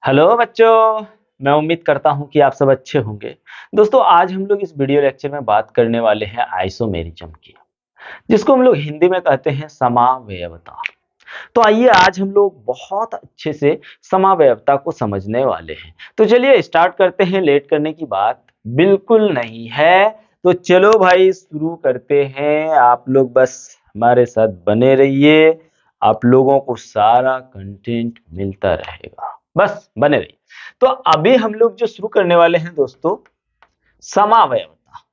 Hello बच्चों। मैं उम्मीद करता हूं कि आप सब अच्छे होंगे। दोस्तों, आज हम लोग इस वीडियो लेक्चर में बात करने वाले हैं आइसोमेरिज्म की, जिसको हम लोग हिंदी में कहते हैं समावयवता। तो आइए आज हम लोग बहुत अच्छे से समावयवता को समझने वाले हैं। तो चलिए स्टार्ट करते हैं। लेट करने की बात बिल्कुल नहीं है। तो चलो भाई शुरू करते हैं। आप लोग बस हमारे साथ बने रहिए। आप लोगों को सारा कंटेंट मिलता रहेगा, बस बने रहिए। तो अभी हम लोग जो शुरू करने वाले हैं दोस्तों, समावयवता।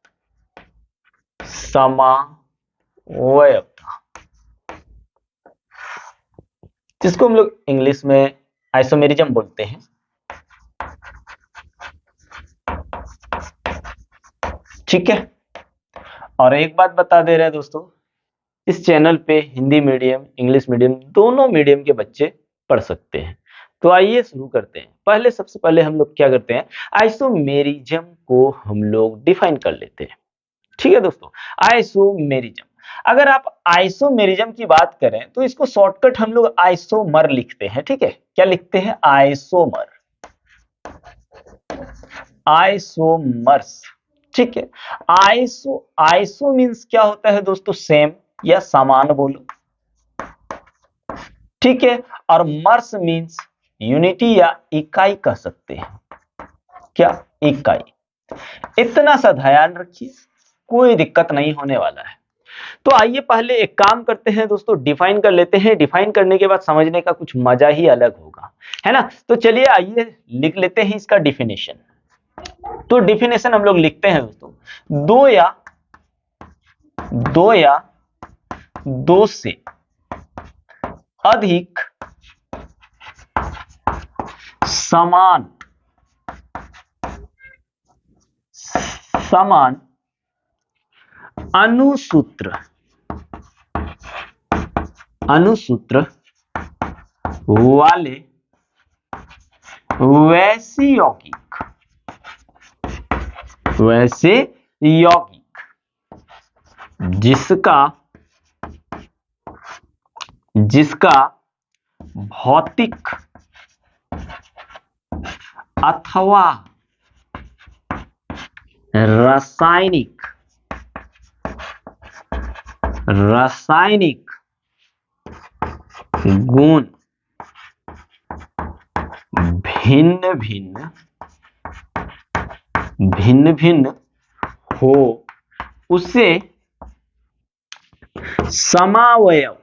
समावयवता जिसको हम लोग इंग्लिश में आइसोमेरिज्म बोलते हैं। ठीक है। और एक बात बता दे रहे हैं दोस्तों, इस चैनल पे हिंदी मीडियम इंग्लिश मीडियम दोनों मीडियम के बच्चे पढ़ सकते हैं। तो आइए शुरू करते हैं। सबसे पहले हम लोग क्या करते हैं, आइसोमेरिज्म को हम लोग डिफाइन कर लेते हैं। ठीक है दोस्तों, आइसोमेरिज्म। अगर आप आइसोमेरिज्म की बात करें तो इसको शॉर्टकट हम लोग आइसोमर लिखते हैं। ठीक है, क्या लिखते हैं? Isomer, isomers. ठीक है। आइसो मींस क्या होता है दोस्तों? सेम या समान बोलो। ठीक है। और मर्स मींस यूनिटी या इकाई कह सकते हैं। क्या? इकाई। इतना सा ध्यान रखिए, कोई दिक्कत नहीं होने वाला है। तो आइए पहले एक काम करते हैं दोस्तों, डिफाइन कर लेते हैं। डिफाइन करने के बाद समझने का कुछ मजा ही अलग होगा, है ना? तो चलिए आइए लिख लेते हैं इसका डिफिनेशन। तो डिफिनेशन हम लोग लिखते हैं दोस्तों, दो या दो से अधिक समान अणुसूत्र वाले वैसे यौगिक जिसका भौतिक अथवा रासायनिक गुण भिन्न भिन्न हो, उसे समावयव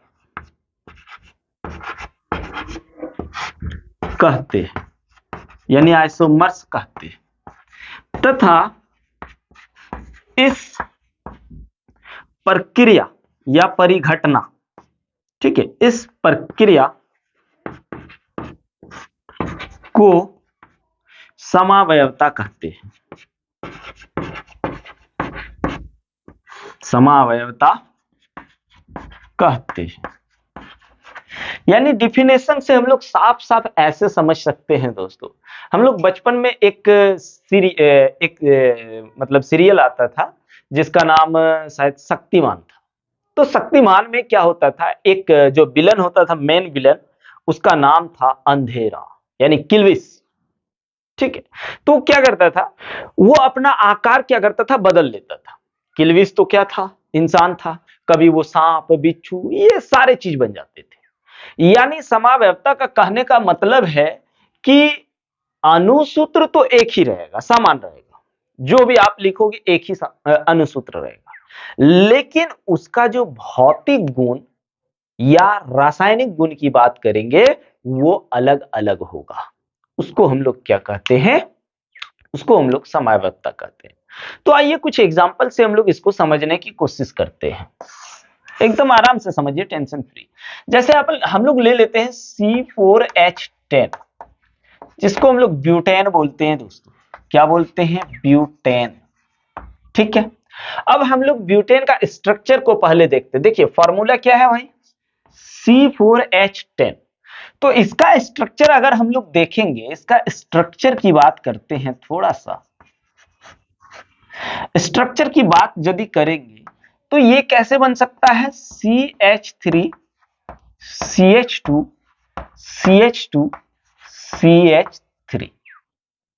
कहते हैं, यानी आइसोमर्स कहते हैं। तथा इस प्रक्रिया या परिघटना, ठीक है, इस प्रक्रिया को समावयवता कहते हैं। समावयवता कहते हैं। यानी डिफिनेशन से हम लोग साफ साफ ऐसे समझ सकते हैं दोस्तों। हम लोग बचपन में मतलब सीरियल आता था जिसका नाम शायद शक्तिमान था। तो शक्तिमान में क्या होता था, एक जो विलन होता था, मेन विलन, उसका नाम था अंधेरा, यानी किल्विस। ठीक है। तो क्या करता था वो, अपना आकार क्या करता था, बदल लेता था। किल्विस तो क्या था, इंसान था। कभी वो सांप बिच्छू ये सारे चीज बन जाते थे। यानी समावयवता का कहने का मतलब है कि अणुसूत्र तो एक ही रहेगा, समान रहेगा। जो भी आप लिखोगे एक ही अणुसूत्र रहेगा, लेकिन उसका जो भौतिक गुण या रासायनिक गुण की बात करेंगे वो अलग अलग होगा। उसको हम लोग क्या कहते हैं? उसको हम लोग समावयवता कहते हैं। तो आइए कुछ एग्जांपल से हम लोग इसको समझने की कोशिश करते हैं। एकदम आराम से समझिए, टेंशन फ्री। जैसे हम लोग ले लेते हैं C4H10, जिसको हम लोग ब्यूटेन बोलते हैं दोस्तों। क्या बोलते हैं? ब्यूटेन। ठीक है। अब हम लोग ब्यूटेन का स्ट्रक्चर को पहले देखते हैं। देखिए फॉर्मूला क्या है भाई, C4H10। तो इसका स्ट्रक्चर अगर हम लोग देखेंगे, इसका स्ट्रक्चर की बात करते हैं, थोड़ा सा स्ट्रक्चर की बात यदि करेंगे तो ये कैसे बन सकता है? CH3 CH2 CH2 CH3 CH3।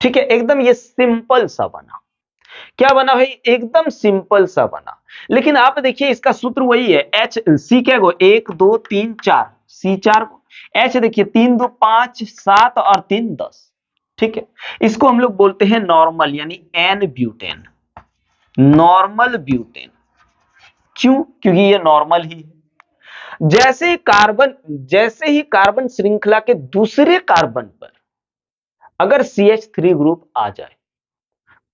ठीक है, एकदम ये सिंपल सा बना। क्या बना भाई? एकदम सिंपल सा बना। लेकिन आप देखिए इसका सूत्र वही है, एच सी क्या गो 1 2 3 4, C4 को एच देखिए 3 2 5 7 और 3 10। ठीक है, इसको हम लोग बोलते हैं नॉर्मल यानी एन ब्यूटेन, नॉर्मल ब्यूटेन। क्यों? क्योंकि ये नॉर्मल ही है। जैसे ही कार्बन श्रृंखला के दूसरे कार्बन पर अगर CH3 ग्रुप आ जाए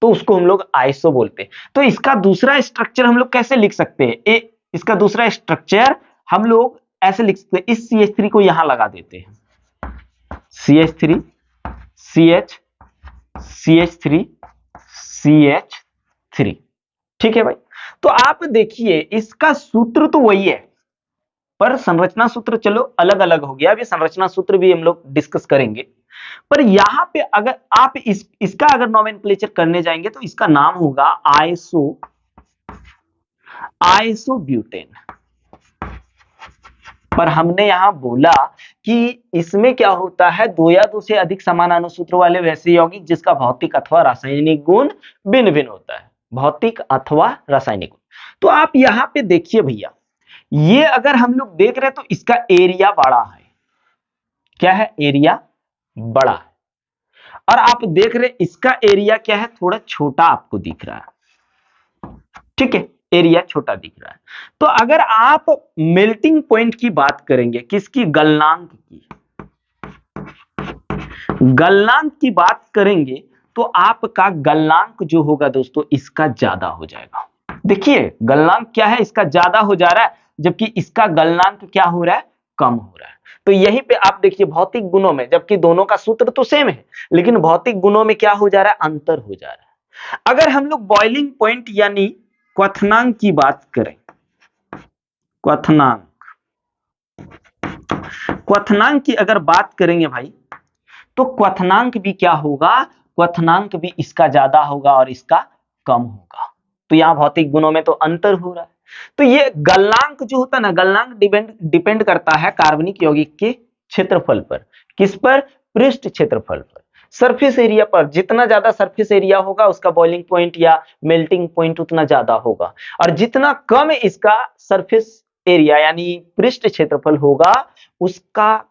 तो उसको हम लोग आइसो बोलते हैं। तो इसका दूसरा स्ट्रक्चर हम लोग कैसे लिख सकते हैं? इसका दूसरा स्ट्रक्चर हम लोग ऐसे लिख सकते हैं, इस CH3 को यहां लगा देते हैं, CH3 CH CH3 CH3। ठीक है भाई, तो आप देखिए इसका सूत्र तो वही है, पर संरचना सूत्र चलो अलग अलग हो गया। अभी संरचना सूत्र भी हम लोग डिस्कस करेंगे। पर यहां पे अगर आप इसका अगर नोमेनक्लेचर करने जाएंगे तो इसका नाम होगा आइसोब्यूटेन। पर हमने यहां बोला कि इसमें क्या होता है, दो या दो से अधिक समान अणुसूत्र वाले वैसे यौगिक जिसका भौतिक अथवा रासायनिक गुण भिन्न भिन्न होता है, भौतिक अथवा रासायनिक गुण। तो आप यहां पे देखिए भैया, ये अगर हम लोग देख रहे हैं तो इसका एरिया बड़ा है। क्या है? एरिया बड़ा है। और आप देख रहे हैं इसका एरिया क्या है, थोड़ा छोटा आपको दिख रहा है। ठीक है, एरिया छोटा दिख रहा है। तो अगर आप मेल्टिंग पॉइंट की बात करेंगे, किसकी? गलनांक की। गलनांक की बात करेंगे तो आपका गलनांक जो होगा दोस्तों इसका ज्यादा हो जाएगा। देखिए गलनांक क्या है, इसका ज्यादा हो जा रहा है, जबकि इसका गलनांक क्या हो रहा है? कम हो रहा है। तो यहीं पे आप देखिए भौतिक गुणों में, जबकि दोनों का सूत्र तो सेम है, लेकिन भौतिक गुणों में क्या हो जा रहा है? अंतर हो जा रहा है। अगर हम लोग बॉइलिंग पॉइंट यानी क्वथनांक की बात करें, क्वथनांक क्वथनांक की अगर बात करेंगे भाई, तो क्वथनांक भी क्या होगा? क्वथनांक भी इसका ज्यादा होगा और इसका कम होगा। तो यहां भौतिक गुणों में तो अंतर हो रहा है। तो ये गलनांक जो होता है ना, गलनांक डिपेंड करता है कार्बनिक यौगिक के क्षेत्रफल पर। किस पर? पृष्ठ क्षेत्रफल पर, सरफेस एरिया पर। जितना ज्यादा सरफेस एरिया होगा उसका बॉइलिंग पॉइंट या मेल्टिंग पॉइंट उतना ज्यादा होगा, और जितना कम इसका सरफेस एरिया यानी पृष्ठ क्षेत्रफल होगा उसका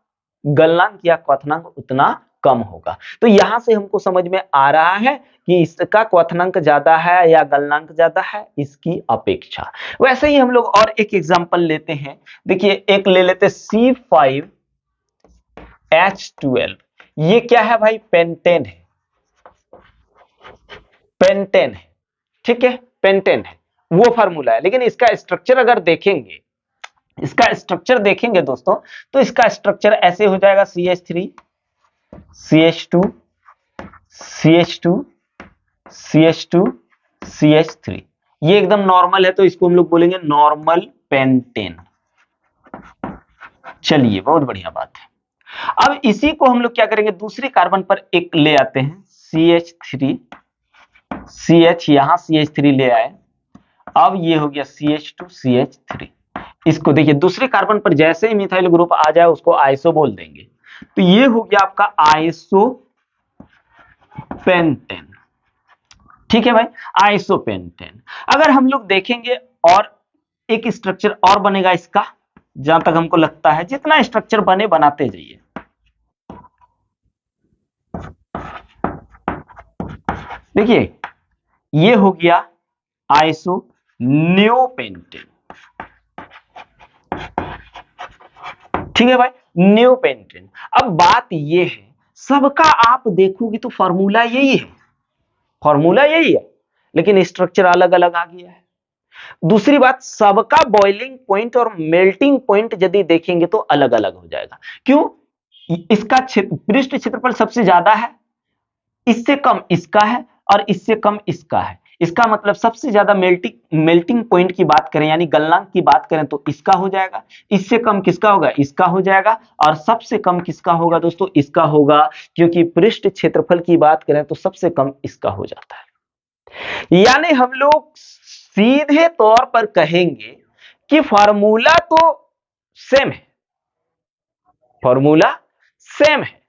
गलनांक या क्वथनांक उतना कम होगा। तो यहां से हमको समझ में आ रहा है कि इसका क्वथनांक ज्यादा है या गलनांक ज्यादा है इसकी अपेक्षा। वैसे ही हम लोग और एक एग्जांपल लेते हैं। देखिए एक ले लेते C5H12। ये क्या है भाई? पेंटेन है, पेंटेन है। ठीक है, पेंटेन है, वो फार्मूला है। लेकिन इसका स्ट्रक्चर अगर देखेंगे, इसका स्ट्रक्चर देखेंगे दोस्तों, तो इसका स्ट्रक्चर ऐसे हो जाएगा, CH3 CH2 CH2 CH2 CH3। ये एकदम नॉर्मल है, तो इसको हम लोग बोलेंगे नॉर्मल पेंटेन। चलिए बहुत बढ़िया बात है। अब इसी को हम लोग क्या करेंगे, दूसरे कार्बन पर एक ले आते हैं, CH3 CH, यहां CH3 ले आए। अब ये हो गया CH2 CH3। इसको देखिए दूसरे कार्बन पर जैसे ही मिथाइल ग्रुप आ जाए उसको आइसो बोल देंगे। तो ये हो गया आपका आइसो पेंटेन। ठीक है भाई, आइसोपेंटेन। अगर हम लोग देखेंगे और एक स्ट्रक्चर और बनेगा इसका, जहां तक हमको लगता है जितना स्ट्रक्चर बने बनाते जाइए। देखिए ये हो गया आइसो न्योपेंटेन। ठीक है भाई, न्योपेंटेन। अब बात ये है, सबका आप देखोगे तो फॉर्मूला यही है, फॉर्मूला यही है, लेकिन स्ट्रक्चर अलग अलग आ गया है। दूसरी बात, सबका बॉइलिंग पॉइंट और मेल्टिंग पॉइंट यदि देखेंगे तो अलग अलग हो जाएगा। क्यों? इसका पृष्ठ क्षेत्रफल सबसे ज्यादा है, इससे कम इसका है, और इससे कम इसका है। इसका मतलब सबसे ज्यादा मेल्टिंग पॉइंट की बात करें यानी गलनांक की बात करें तो इसका हो जाएगा, इससे कम किसका होगा? इसका हो जाएगा, और सबसे कम किसका होगा दोस्तों? इसका होगा। क्योंकि पृष्ठ क्षेत्रफल की बात करें तो सबसे कम इसका हो जाता है। यानी हम लोग सीधे तौर पर कहेंगे कि फॉर्मूला तो सेम है, फॉर्मूला सेम है,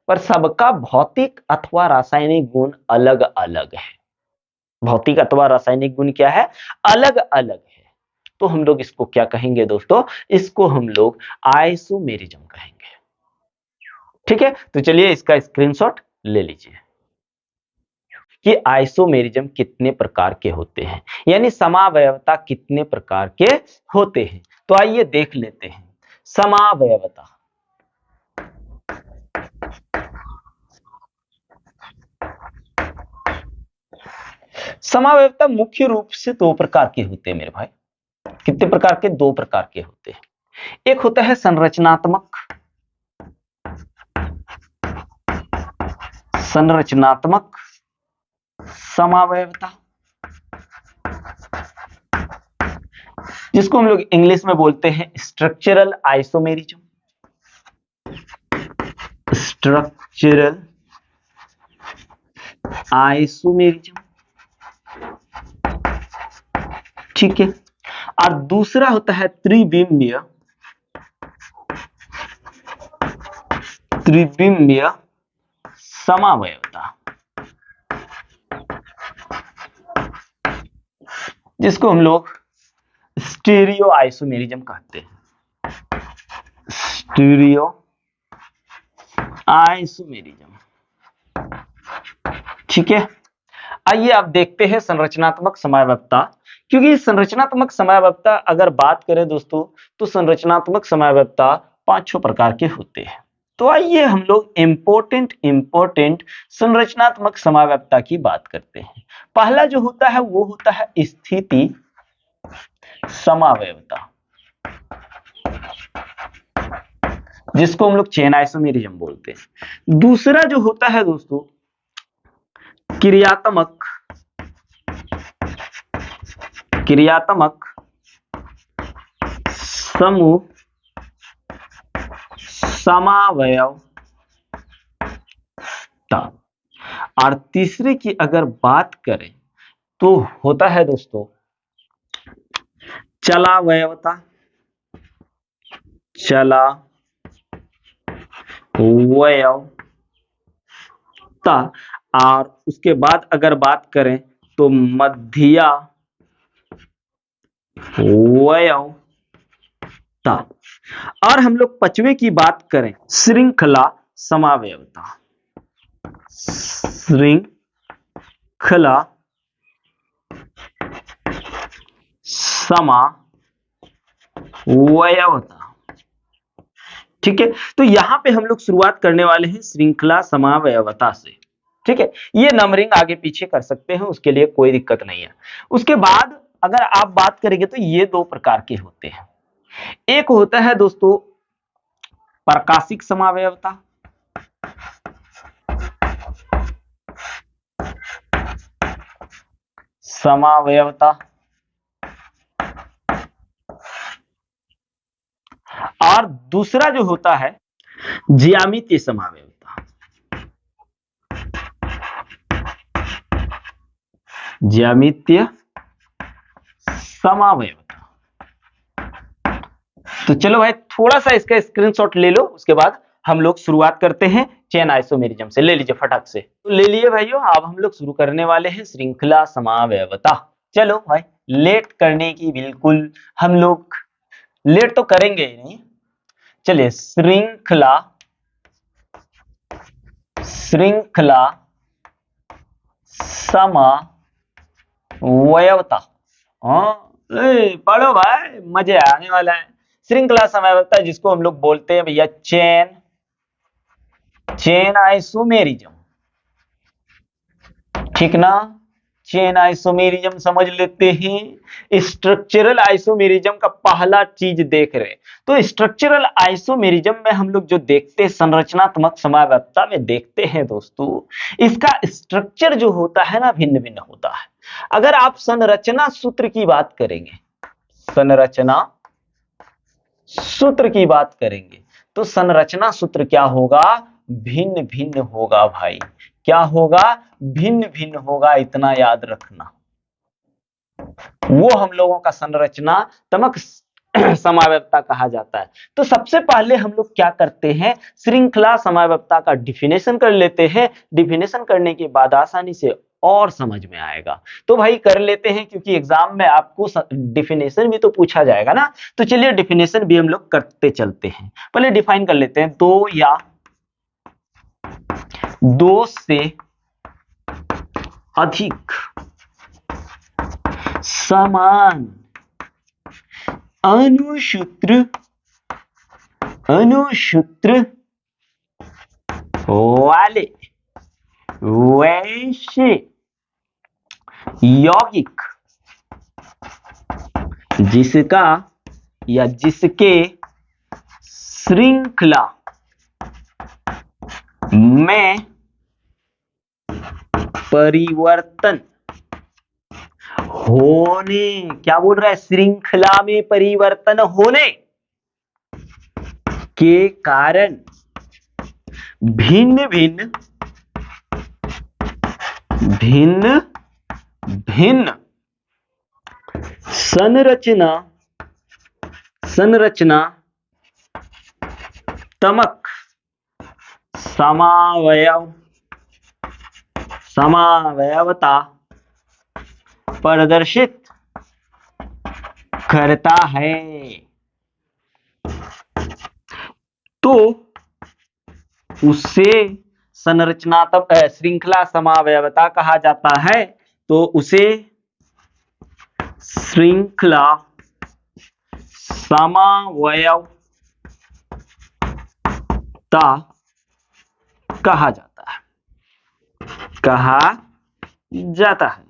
पर सबका भौतिक अथवा रासायनिक गुण अलग अलग है। भौतिक अथवा रासायनिक गुण क्या है? अलग अलग है। तो हम लोग इसको क्या कहेंगे दोस्तों? इसको हम लोग आइसोमेरिज्म कहेंगे। ठीक है, तो चलिए इसका स्क्रीनशॉट ले लीजिए कि आइसोमेरिज्म कितने प्रकार के होते हैं, यानी समावयवता कितने प्रकार के होते हैं। तो आइए देख लेते हैं समावयवता। समावयवता मुख्य रूप से दो प्रकार के होते हैं मेरे भाई। कितने प्रकार के? दो प्रकार के होते हैं। एक होता है संरचनात्मक, संरचनात्मक समावयवता, जिसको हम लोग इंग्लिश में बोलते हैं स्ट्रक्चरल आइसोमेरिज्म। स्ट्रक्चरल आइसोमेरिज्म, ठीक है। और दूसरा होता है त्रिविमीय, त्रिविमीय समावयवता, जिसको हम लोग स्टीरियो आइसोमेरिज्म कहते हैं। स्टीरियो आइसोमेरिज्म, ठीक है। आइए आप देखते हैं संरचनात्मक समावयवता। क्योंकि संरचनात्मक समावयवता अगर बात करें दोस्तों, तो संरचनात्मक समावयवता 5 प्रकार के होते हैं। तो आइए हम लोग इंपॉर्टेंट संरचनात्मक समावयवता की बात करते हैं। पहला जो होता है वो होता है स्थिति समावयवता, जिसको हम लोग चेन आइसोमेरिज्म बोलते हैं। दूसरा जो होता है दोस्तों क्रियात्मक, क्रियात्मक समूह समावयवता। और तीसरे की अगर बात करें तो होता है दोस्तों चलावयवता, चलावयवता। और उसके बाद अगर बात करें तो मध्या वयवता। और हम लोग 5वें की बात करें श्रृंखला समावयवता, श्रृंखला समावयवता, ठीक है। तो यहां पे हम लोग शुरुआत करने वाले हैं श्रृंखला समावयवता से, ठीक है। ये नंबरिंग आगे पीछे कर सकते हैं, उसके लिए कोई दिक्कत नहीं है। उसके बाद अगर आप बात करेंगे तो ये 2 प्रकार के होते हैं। एक होता है दोस्तों प्रकाशिक समावयवता, समावयवता। और दूसरा जो होता है ज्यामितीय समावयवता, ज्यामितीय समावयवता। तो चलो भाई थोड़ा सा इसका स्क्रीनशॉट ले लो, उसके बाद हम लोग शुरुआत करते हैं चेन आइसोमेरिज्म से। ले लीजिए फटाक से, तो ले लिए भाइयों। अब हम लोग शुरू करने वाले हैं श्रृंखला समावयवता। चलो भाई लेट करने की बिल्कुल, हम लोग लेट तो करेंगे ही नहीं। चलिए श्रृंखला, श्रृंखला समावयवता। हाँ पढ़ो भाई, मजे आने वाला है। श्रृंखला समावयवता जिसको हम लोग बोलते हैं भैया चेन आइसोमेरिज्म, ठीक ना। चेन आइसोमेरिज्म समझ लेते हैं। स्ट्रक्चरल आइसोमेरिज्म का पहला चीज देख रहे हैं। तो स्ट्रक्चरल आइसोमेरिज्म में हम लोग जो देखते हैं संरचनात्मक समावयवता में देखते हैं दोस्तों, इसका स्ट्रक्चर जो होता है ना भिन्न भिन्न होता है। अगर आप संरचना सूत्र की बात करेंगे, संरचना सूत्र की बात करेंगे तो संरचना सूत्र क्या होगा? भिन्न भिन्न होगा भाई। क्या होगा? भिन्न भिन्न होगा, इतना याद रखना। वो हम लोगों का संरचनात्मक समावयवता कहा जाता है। तो सबसे पहले हम लोग क्या करते हैं, श्रृंखला समावयवता का डिफिनेशन कर लेते हैं। डिफिनेशन करने के बाद आसानी से और समझ में आएगा। तो भाई कर लेते हैं, क्योंकि एग्जाम में आपको डिफिनेशन भी तो पूछा जाएगा ना। तो चलिए डिफिनेशन भी हम लोग करते चलते हैं। पहले डिफाइन कर लेते हैं, दो या दो से अधिक समान अनुसूत्र वाले वैसे यौगिक जिसका या जिसके श्रृंखला में परिवर्तन होने, क्या बोल रहा है, श्रृंखला में परिवर्तन होने के कारण भिन्न भिन्न संरचनात्मक समावयवता प्रदर्शित करता है। तो उसे संरचनात्मक श्रृंखला समावयवता कहा जाता है। तो उसे श्रृंखला समावयवता कहा जाता है।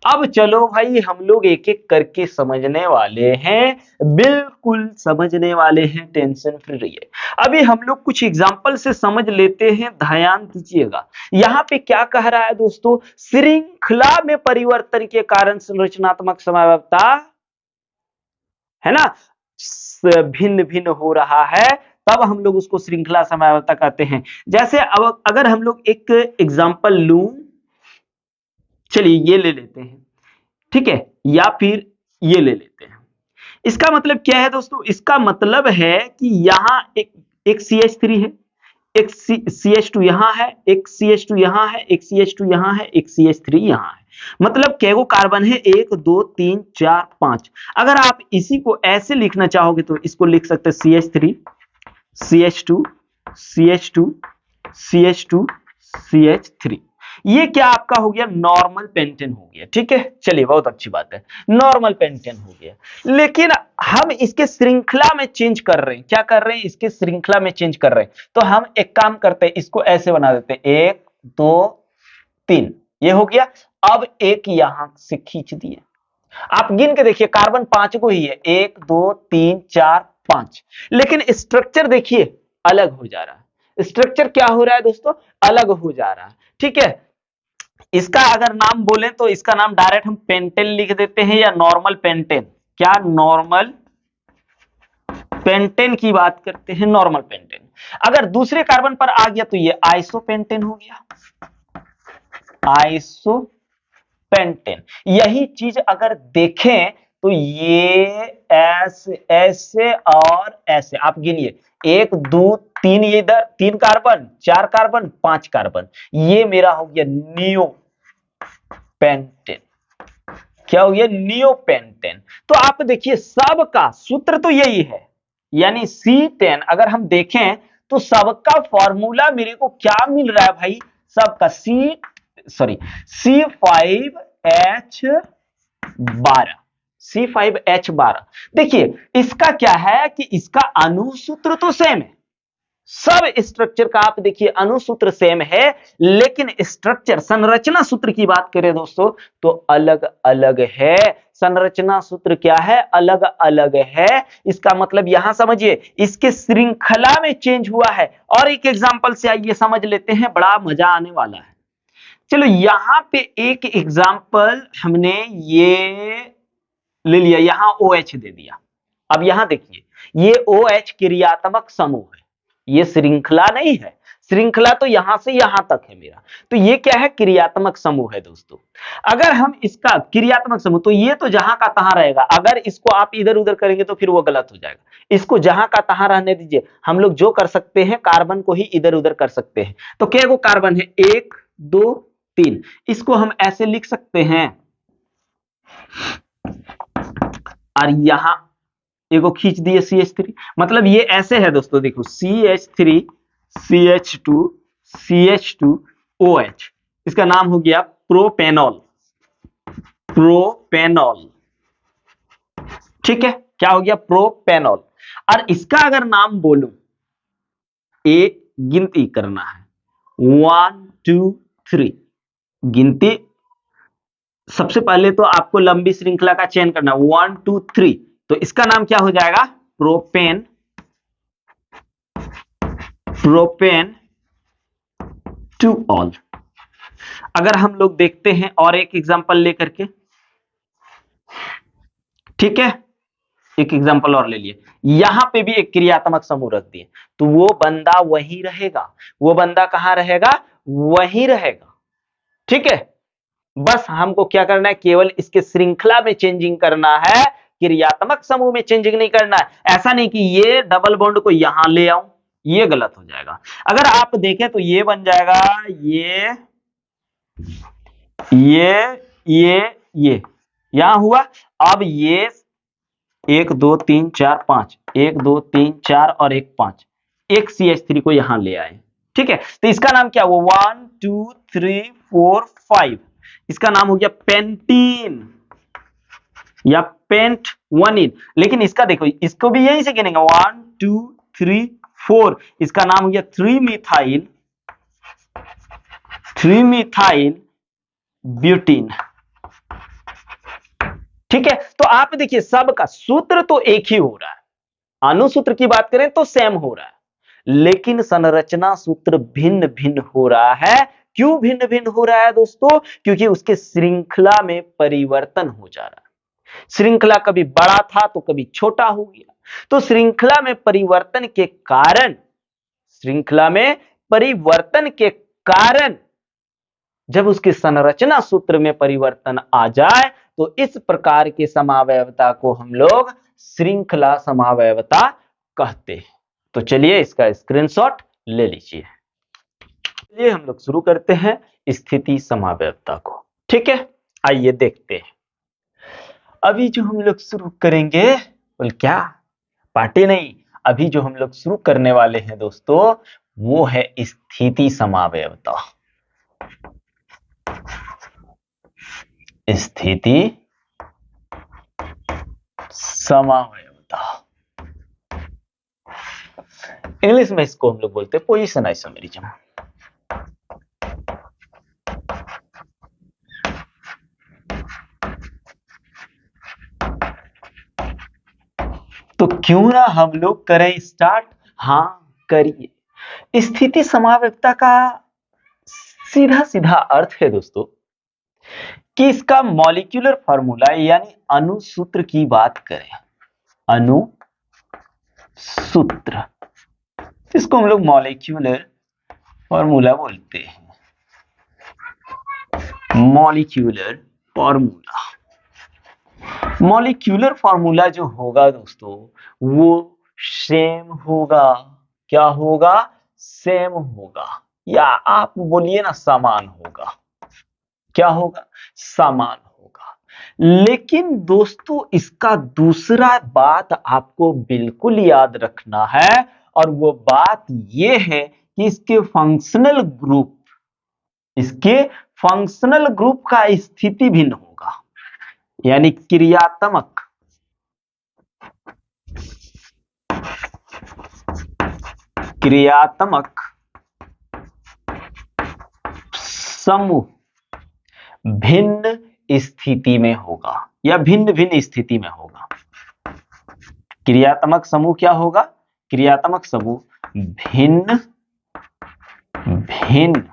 अब चलो भाई हम लोग एक एक करके समझने वाले हैं, बिल्कुल समझने वाले हैं, टेंशन फ्री रहिए। अभी हम लोग कुछ एग्जांपल से समझ लेते हैं, ध्यान दीजिएगा। यहाँ पे क्या कह रहा है दोस्तों, श्रृंखला में परिवर्तन के कारण संरचनात्मक समावयवता है ना भिन्न भिन्न हो रहा है, तब हम लोग उसको श्रृंखला समावयवता कहते हैं। जैसे अब अगर हम लोग एक एग्जांपल लूं, चलिए ये ले लेते हैं, ठीक है, या फिर ये ले लेते हैं। इसका मतलब क्या है दोस्तों, इसका मतलब है कि यहां एक CH3 है, एक CH2 यहां है, एक CH2 यहां है, एक CH2 यहां है, एक CH3 यहां है। मतलब कैगो कार्बन है, 1 2 3 4 5। अगर आप इसी को ऐसे लिखना चाहोगे तो इसको लिख सकते हैं CH3 CH2 CH2 CH2 CH3। ये क्या आपका हो गया, नॉर्मल पेंटेन हो गया। ठीक है, चलिए बहुत अच्छी बात है, नॉर्मल पेंटेन हो गया। लेकिन हम इसके श्रृंखला में चेंज कर रहे हैं, क्या कर रहे हैं, इसके श्रृंखला में चेंज कर रहे हैं। तो हम एक काम करते हैं, इसको ऐसे बना देते हैं, 1 2 3, ये हो गया। अब एक यहां से खींच दिए, आप गिन के देखिए, कार्बन 5 को ही है, 1 2 3 4 5, लेकिन स्ट्रक्चर देखिए अलग हो जा रहा है। स्ट्रक्चर क्या हो रहा है दोस्तों, अलग हो जा रहा है। ठीक है, इसका अगर नाम बोले तो इसका नाम डायरेक्ट हम पेंटेन लिख देते हैं, या नॉर्मल पेंटेन। क्या नॉर्मल पेंटेन की बात करते हैं, नॉर्मल पेंटेन। अगर दूसरे कार्बन पर आ गया तो ये आइसोपेंटेन हो गया, आइसोपेंटेन। यही चीज अगर देखें तो ये ऐसे और ऐसे, आप गिनिए, 1 2 3, ये इधर 3 कार्बन, 4 कार्बन, 5 कार्बन, ये मेरा हो गया नियो पेंटेन। क्या हो गया, नियोपेंटेन। तो आप देखिए सबका सूत्र तो यही है, यानी C10 अगर हम देखें तो सबका फॉर्मूला मेरे को क्या मिल रहा है भाई, सबका C5H12। देखिए इसका क्या है कि इसका अणुसूत्र तो सेम है, सब स्ट्रक्चर का आप देखिए अणुसूत्र सेम है, लेकिन स्ट्रक्चर संरचना सूत्र की बात करें दोस्तों तो अलग अलग है। संरचना सूत्र क्या है, अलग अलग है। इसका मतलब यहां समझिए, इसके श्रृंखला में चेंज हुआ है। और एक एग्जांपल से आइए समझ लेते हैं, बड़ा मजा आने वाला है। चलो यहां पे एक एग्जांपल हमने ये ले लिया, यहां OH दे दिया। अब यहां देखिए, ये OH क्रियात्मक समूह है, ये श्रृंखला नहीं है। श्रृंखला तो यहां से यहां तक है मेरा, तो ये क्या है, क्रियात्मक समूह है दोस्तों। अगर हम इसका क्रियात्मक समूह, तो ये तो जहां का तहां रहेगा, अगर इसको आप इधर उधर करेंगे तो फिर वो गलत हो जाएगा। इसको जहां का तहां रहने दीजिए, हम लोग जो कर सकते हैं कार्बन को ही इधर उधर कर सकते हैं। तो क्या वो कार्बन है, 1 2 3, इसको हम ऐसे लिख सकते हैं, और यहां एगो खींच दिए CH3, मतलब ये ऐसे है दोस्तों, देखो CH3 CH2 CH2OH, इसका नाम हो गया प्रोपेनॉल, प्रोपेनॉल, ठीक है, क्या हो गया, प्रोपेनॉल। और इसका अगर नाम बोलूं, ए गिनती करना है, 1 2 3, गिनती, सबसे पहले तो आपको लंबी श्रृंखला का चयन करना, 1 2 3, तो इसका नाम क्या हो जाएगा, प्रोपेन, प्रोपेन टू ऑल। अगर हम लोग देखते हैं और एक एग्जांपल लेकर के, ठीक है, एक एग्जांपल और ले लिए, यहां पे भी एक क्रियात्मक समूह रख दिए, तो वो बंदा वही रहेगा, वो बंदा कहां रहेगा, वही रहेगा, ठीक है। बस हमको क्या करना है, केवल इसके श्रृंखला में चेंजिंग करना है, क्रियात्मक समूह में चेंजिंग नहीं करना है। ऐसा नहीं कि ये डबल बॉन्ड को यहां ले आऊं, ये गलत हो जाएगा। अगर आप देखें तो ये बन जाएगा, ये यहां हुआ, अब ये 1 2 3 4 5, 1 2 3 4 और 1 5, एक CH3 को यहां ले आए, ठीक है। तो इसका नाम क्या हुआ, 1 2 3 4 5, इसका नाम हो गया पेंटीन या पेंट 1 इन। लेकिन इसका देखो, इसको भी यहीं से गिनेंगे, 1 2 3 4, इसका नाम हो गया 3 मिथाइल ब्यूटीन, ठीक है। तो आप देखिए, सबका सूत्र तो एक ही हो रहा है, अनुसूत्र की बात करें तो सेम हो रहा है, लेकिन संरचना सूत्र भिन्न भिन्न हो रहा है। क्यों भिन्न भिन्न हो रहा है दोस्तों, क्योंकि उसके श्रृंखला में परिवर्तन हो जा रहा है। श्रृंखला कभी बड़ा था तो कभी छोटा हो गया, तो श्रृंखला में परिवर्तन के कारण, श्रृंखला में परिवर्तन के कारण जब उसके संरचना सूत्र में परिवर्तन आ जाए, तो इस प्रकार के समावयवता को हम लोग श्रृंखला समावयवता कहते हैं। तो चलिए इसका स्क्रीनशॉट ले लीजिए। चलिए हम लोग शुरू करते हैं स्थिति समावयवता को, ठीक है। आइए देखते हैं। अभी जो हम लोग शुरू करेंगे, बोल क्या, पार्टी नहीं, अभी जो हम लोग शुरू करने वाले हैं दोस्तों, वो है स्थिति समावयवता। स्थिति समावयवता, इंग्लिश में इसको हम लोग बोलते हैं पोजीशन आइसोमेरिज्म। तो क्यों ना हम लोग करें स्टार्ट, हाँ करिए। स्थिति समावयवता का सीधा सीधा अर्थ है दोस्तों कि इसका मॉलिक्यूलर फॉर्मूला यानी अणुसूत्र की बात करें, अणुसूत्र, इसको हम लोग मॉलिक्यूलर फॉर्मूला बोलते हैं, मॉलिक्यूलर फॉर्मूला। मॉलिक्यूलर फॉर्मूला जो होगा दोस्तों, वो सेम होगा, क्या होगा, सेम होगा, या आप बोलिए ना समान होगा, क्या होगा, समान होगा। लेकिन दोस्तों इसका दूसरा बात आपको बिल्कुल याद रखना है, और वो बात ये है कि इसके फंक्शनल ग्रुप का स्थिति भिन्न होगा, यानी क्रियात्मक समूह भिन्न स्थिति में होगा, या भिन्न भिन्न स्थिति में होगा। क्रियात्मक समूह क्या होगा, क्रियात्मक समूह भिन्न भिन्न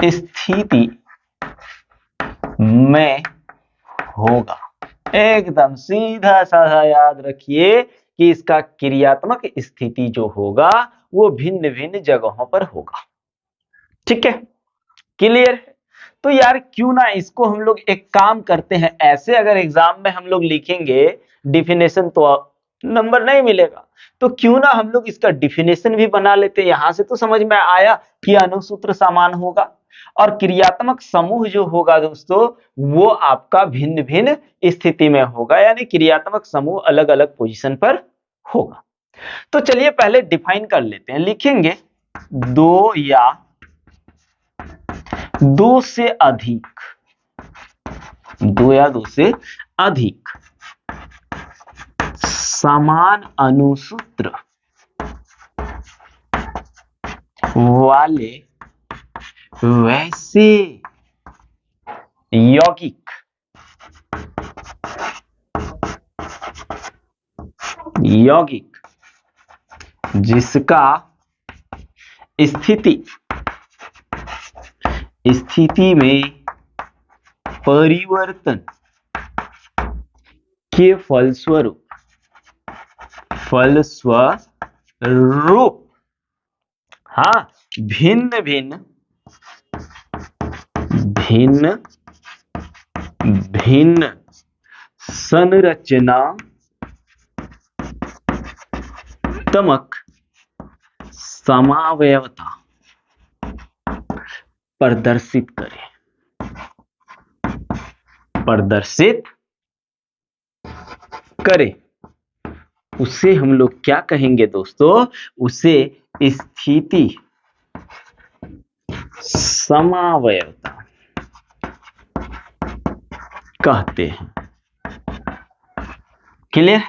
स्थिति में होगा। एकदम सीधा साधा याद रखिए कि इसका क्रियात्मक स्थिति जो होगा वो भिन्न भिन्न जगहों पर होगा। ठीक है, क्लियर है? तो यार क्यों ना इसको हम लोग एक काम करते हैं, ऐसे अगर एग्जाम में हम लोग लिखेंगे डिफिनेशन तो नंबर नहीं मिलेगा, तो क्यों ना हम लोग इसका डिफिनेशन भी बना लेते हैं। यहां से तो समझ में आया कि अनुसूत्र समान होगा और क्रियात्मक समूह जो होगा दोस्तों वो आपका भिन्न भिन्न स्थिति में होगा, यानी क्रियात्मक समूह अलग अलग पोजीशन पर होगा। तो चलिए पहले डिफाइन कर लेते हैं, लिखेंगे दो या दो से अधिक, दो या दो से अधिक समान अनुसूत्र वाले वैसे यौगिक जिसका स्थिति में परिवर्तन के फलस्वरूप हाँ भिन्न भिन्न संरचनात्मक समावयवता प्रदर्शित करे, उसे हम लोग क्या कहेंगे दोस्तों, उसे स्थिति समावयवता कहते हैं। क्लियर?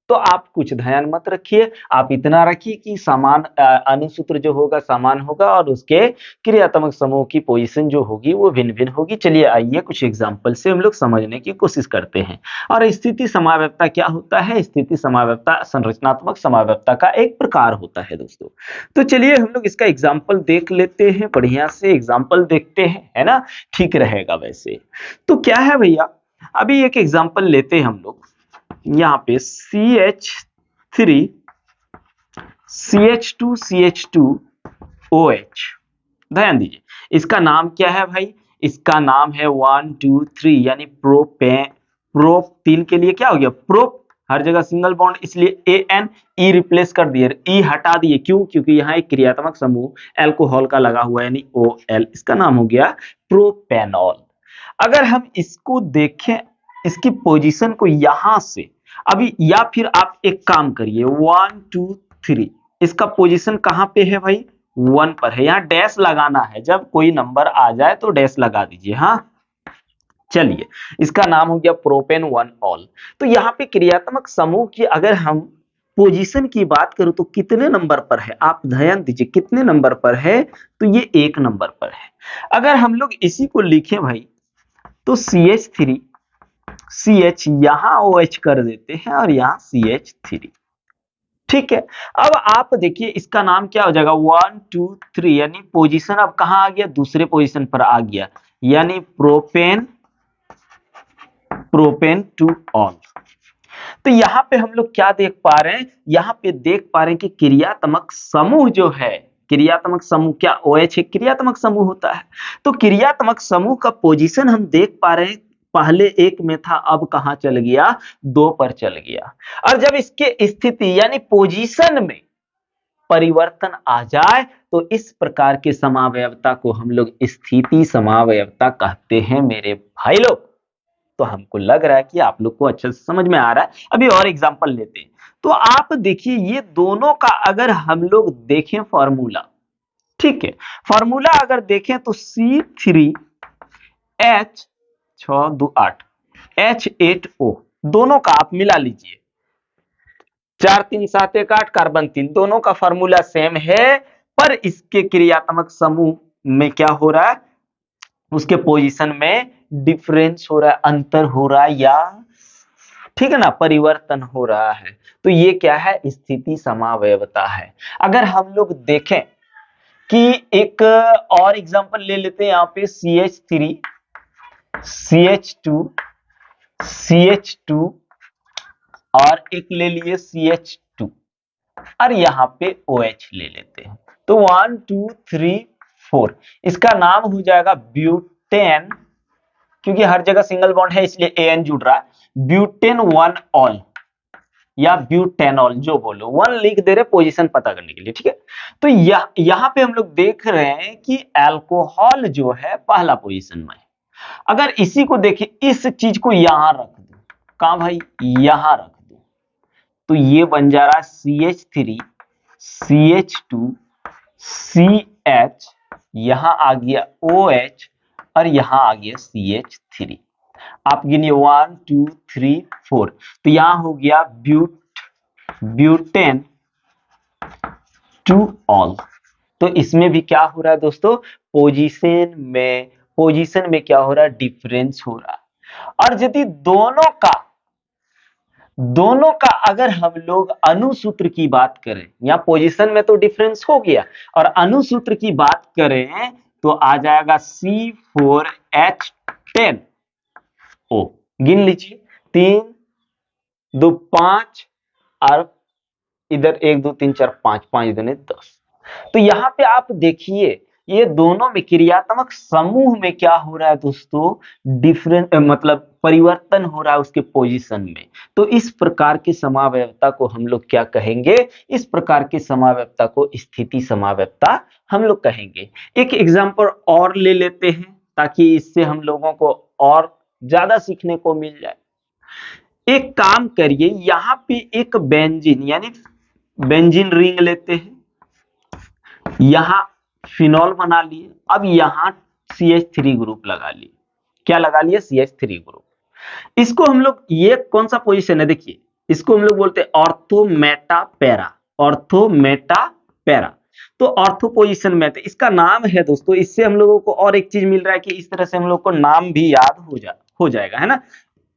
तो आप कुछ ध्यान मत रखिए, आप इतना रखिए कि समान अनुसूत्र जो होगा समान होगा और उसके क्रियात्मक समूह की पोजीशन जो होगी वो भिन्न भिन्न होगी। चलिए आइए कुछ एग्जांपल से हम लोग समझने की कोशिश करते हैं। और स्थिति समावयवता क्या होता है? स्थिति समावयवता संरचनात्मक समावयवता का एक प्रकार होता है दोस्तों। तो चलिए हम लोग इसका एग्जाम्पल देख लेते हैं, बढ़िया से एग्जाम्पल देखते हैं, है ना, ठीक रहेगा वैसे। तो क्या है भैया, अभी एक एग्जाम्पल लेते हैं हम लोग, यहाँ पे CH3 CH2 CH2OH, ध्यान दीजिए इसका नाम क्या है भाई, इसका नाम है 1 2 3 यानी प्रोप 3 के लिए क्या हो गया प्रोप, हर जगह सिंगल बॉन्ड इसलिए AN E रिप्लेस कर दिए, E हटा दिए, क्यों? क्योंकि यहाँ एक क्रियात्मक समूह अल्कोहल का लगा हुआ है यानी OL, इसका नाम हो गया प्रोपेनॉल। अगर हम इसको देखें इसकी पोजीशन को यहां से अभी, या फिर आप एक काम करिए 1 2 3 इसका पोजीशन कहां पे है भाई, 1 पर है, यहां डैश लगाना है, जब कोई नंबर आ जाए तो डैश लगा दीजिए। हाँ चलिए इसका नाम हो गया प्रोपेन 1 ऑल। तो यहाँ पे क्रियात्मक समूह की अगर हम पोजीशन की बात करूं तो कितने नंबर पर है, आप ध्यान दीजिए कितने नंबर पर है, तो ये 1 नंबर पर है। अगर हम लोग इसी को लिखें भाई तो CH3 CH यहां OH कर देते हैं और यहां CH3, ठीक है। अब आप देखिए इसका नाम क्या हो जाएगा 1 2 3 यानी पोजीशन अब कहां आ गया, दूसरे पोजीशन पर आ गया, यानी प्रोपेन 2 ऑल। तो यहां पे हम लोग क्या देख पा रहे हैं, यहां पे देख पा रहे हैं कि क्रियात्मक समूह जो है, क्रियात्मक समूह क्या OH एक क्रियात्मक समूह होता है, तो क्रियात्मक समूह का पोजीशन हम देख पा रहे हैं, पहले 1 में था अब कहां चल गया, 2 पर चल गया। और जब इसके स्थिति यानी पोजीशन में परिवर्तन आ जाए तो इस प्रकार के समावयवता को हम लोग स्थिति समावयवता कहते हैं मेरे भाई लोग। तो हमको लग रहा है कि आप लोग को अच्छे से समझ में आ रहा है। अभी और एग्जांपल लेते हैं, तो आप देखिए ये दोनों का अगर हम लोग देखें फॉर्मूला, ठीक है, फॉर्मूला अगर देखें तो C3H628H8O दोनों का आप मिला लीजिए, 4 3 7 1 8 कार्बन 3, दोनों का फॉर्मूला सेम है, पर इसके क्रियात्मक समूह में क्या हो रहा है, उसके पोजीशन में डिफरेंस हो रहा है, अंतर हो रहा है, या ठीक है ना परिवर्तन हो रहा है। तो ये क्या है, स्थिति समावयवता है। अगर हम लोग देखें कि एक और एग्जांपल ले लेते हैं, यहाँ पे CH3 CH2 CH2 और एक ले लिए CH2, और यहाँ पे OH ले लेते हैं। तो 1 2 3 4 इसका नाम हो जाएगा ब्यूटेन, क्योंकि हर जगह सिंगल बॉन्ड है इसलिए एन जुड़ रहा है। ब्यूटेन 1 ऑल या ब्यूटेनॉल जो बोलो, 1 लिख दे रहे पोजीशन पता करने के लिए, ठीक है। तो यहां पे हम लोग देख रहे हैं कि अल्कोहल जो है पहला पोजीशन में है। अगर इसी को देखें, इस चीज को यहां रख दो, कहां भाई, यहां रख दो, तो ये बन जा रहा है CH3 CH2 CH, यहां आ गया OH और यहां आ गया CH3। आप गिनिए 1 2 3 4, तो यहां हो गया ब्यूटेन 2 ऑल। तो इसमें भी क्या हो रहा है दोस्तों, पोजीशन में क्या हो रहा है, डिफरेंस हो रहा है। और यदि दोनों का अगर हम लोग अणुसूत्र की बात करें, या पोजीशन में तो डिफरेंस हो गया, और अणुसूत्र की बात करें तो आ जाएगा C4H10O। गिन लीजिए, 3 2 5 और इधर 1 2 3 4 5, 5 दूने 10। तो यहां पे आप देखिए, ये दोनों में क्रियात्मक समूह में क्या हो रहा है दोस्तों, डिफरेंट मतलब परिवर्तन हो रहा है उसके पोजीशन में। तो इस प्रकार की समावयवता को हम लोग क्या कहेंगे, इस प्रकार की समावयवता को स्थिति समावयवता हम लोग कहेंगे। एक एग्जांपल और ले लेते हैं ताकि इससे हम लोगों को और ज्यादा सीखने को मिल जाए। एक काम करिए, यहां पे एक बेंजीन यानी बेंजीन रिंग लेते हैं, यहां फिनॉल बना लिए, अब यहां CH3 ग्रुप लगा लिए। क्या लगा लिए, CH3 ग्रुप। इसको हम लोग, ये कौन सा पोजीशन है देखिए, इसको हम लोग बोलते हैं ortho Meta para, ortho Meta para. तो ऑर्थो पोजीशन में, तो इसका नाम है दोस्तों, इससे हम लोगों को और एक चीज मिल रहा है कि इस तरह से हम लोग को नाम भी याद हो जाएगा, है ना,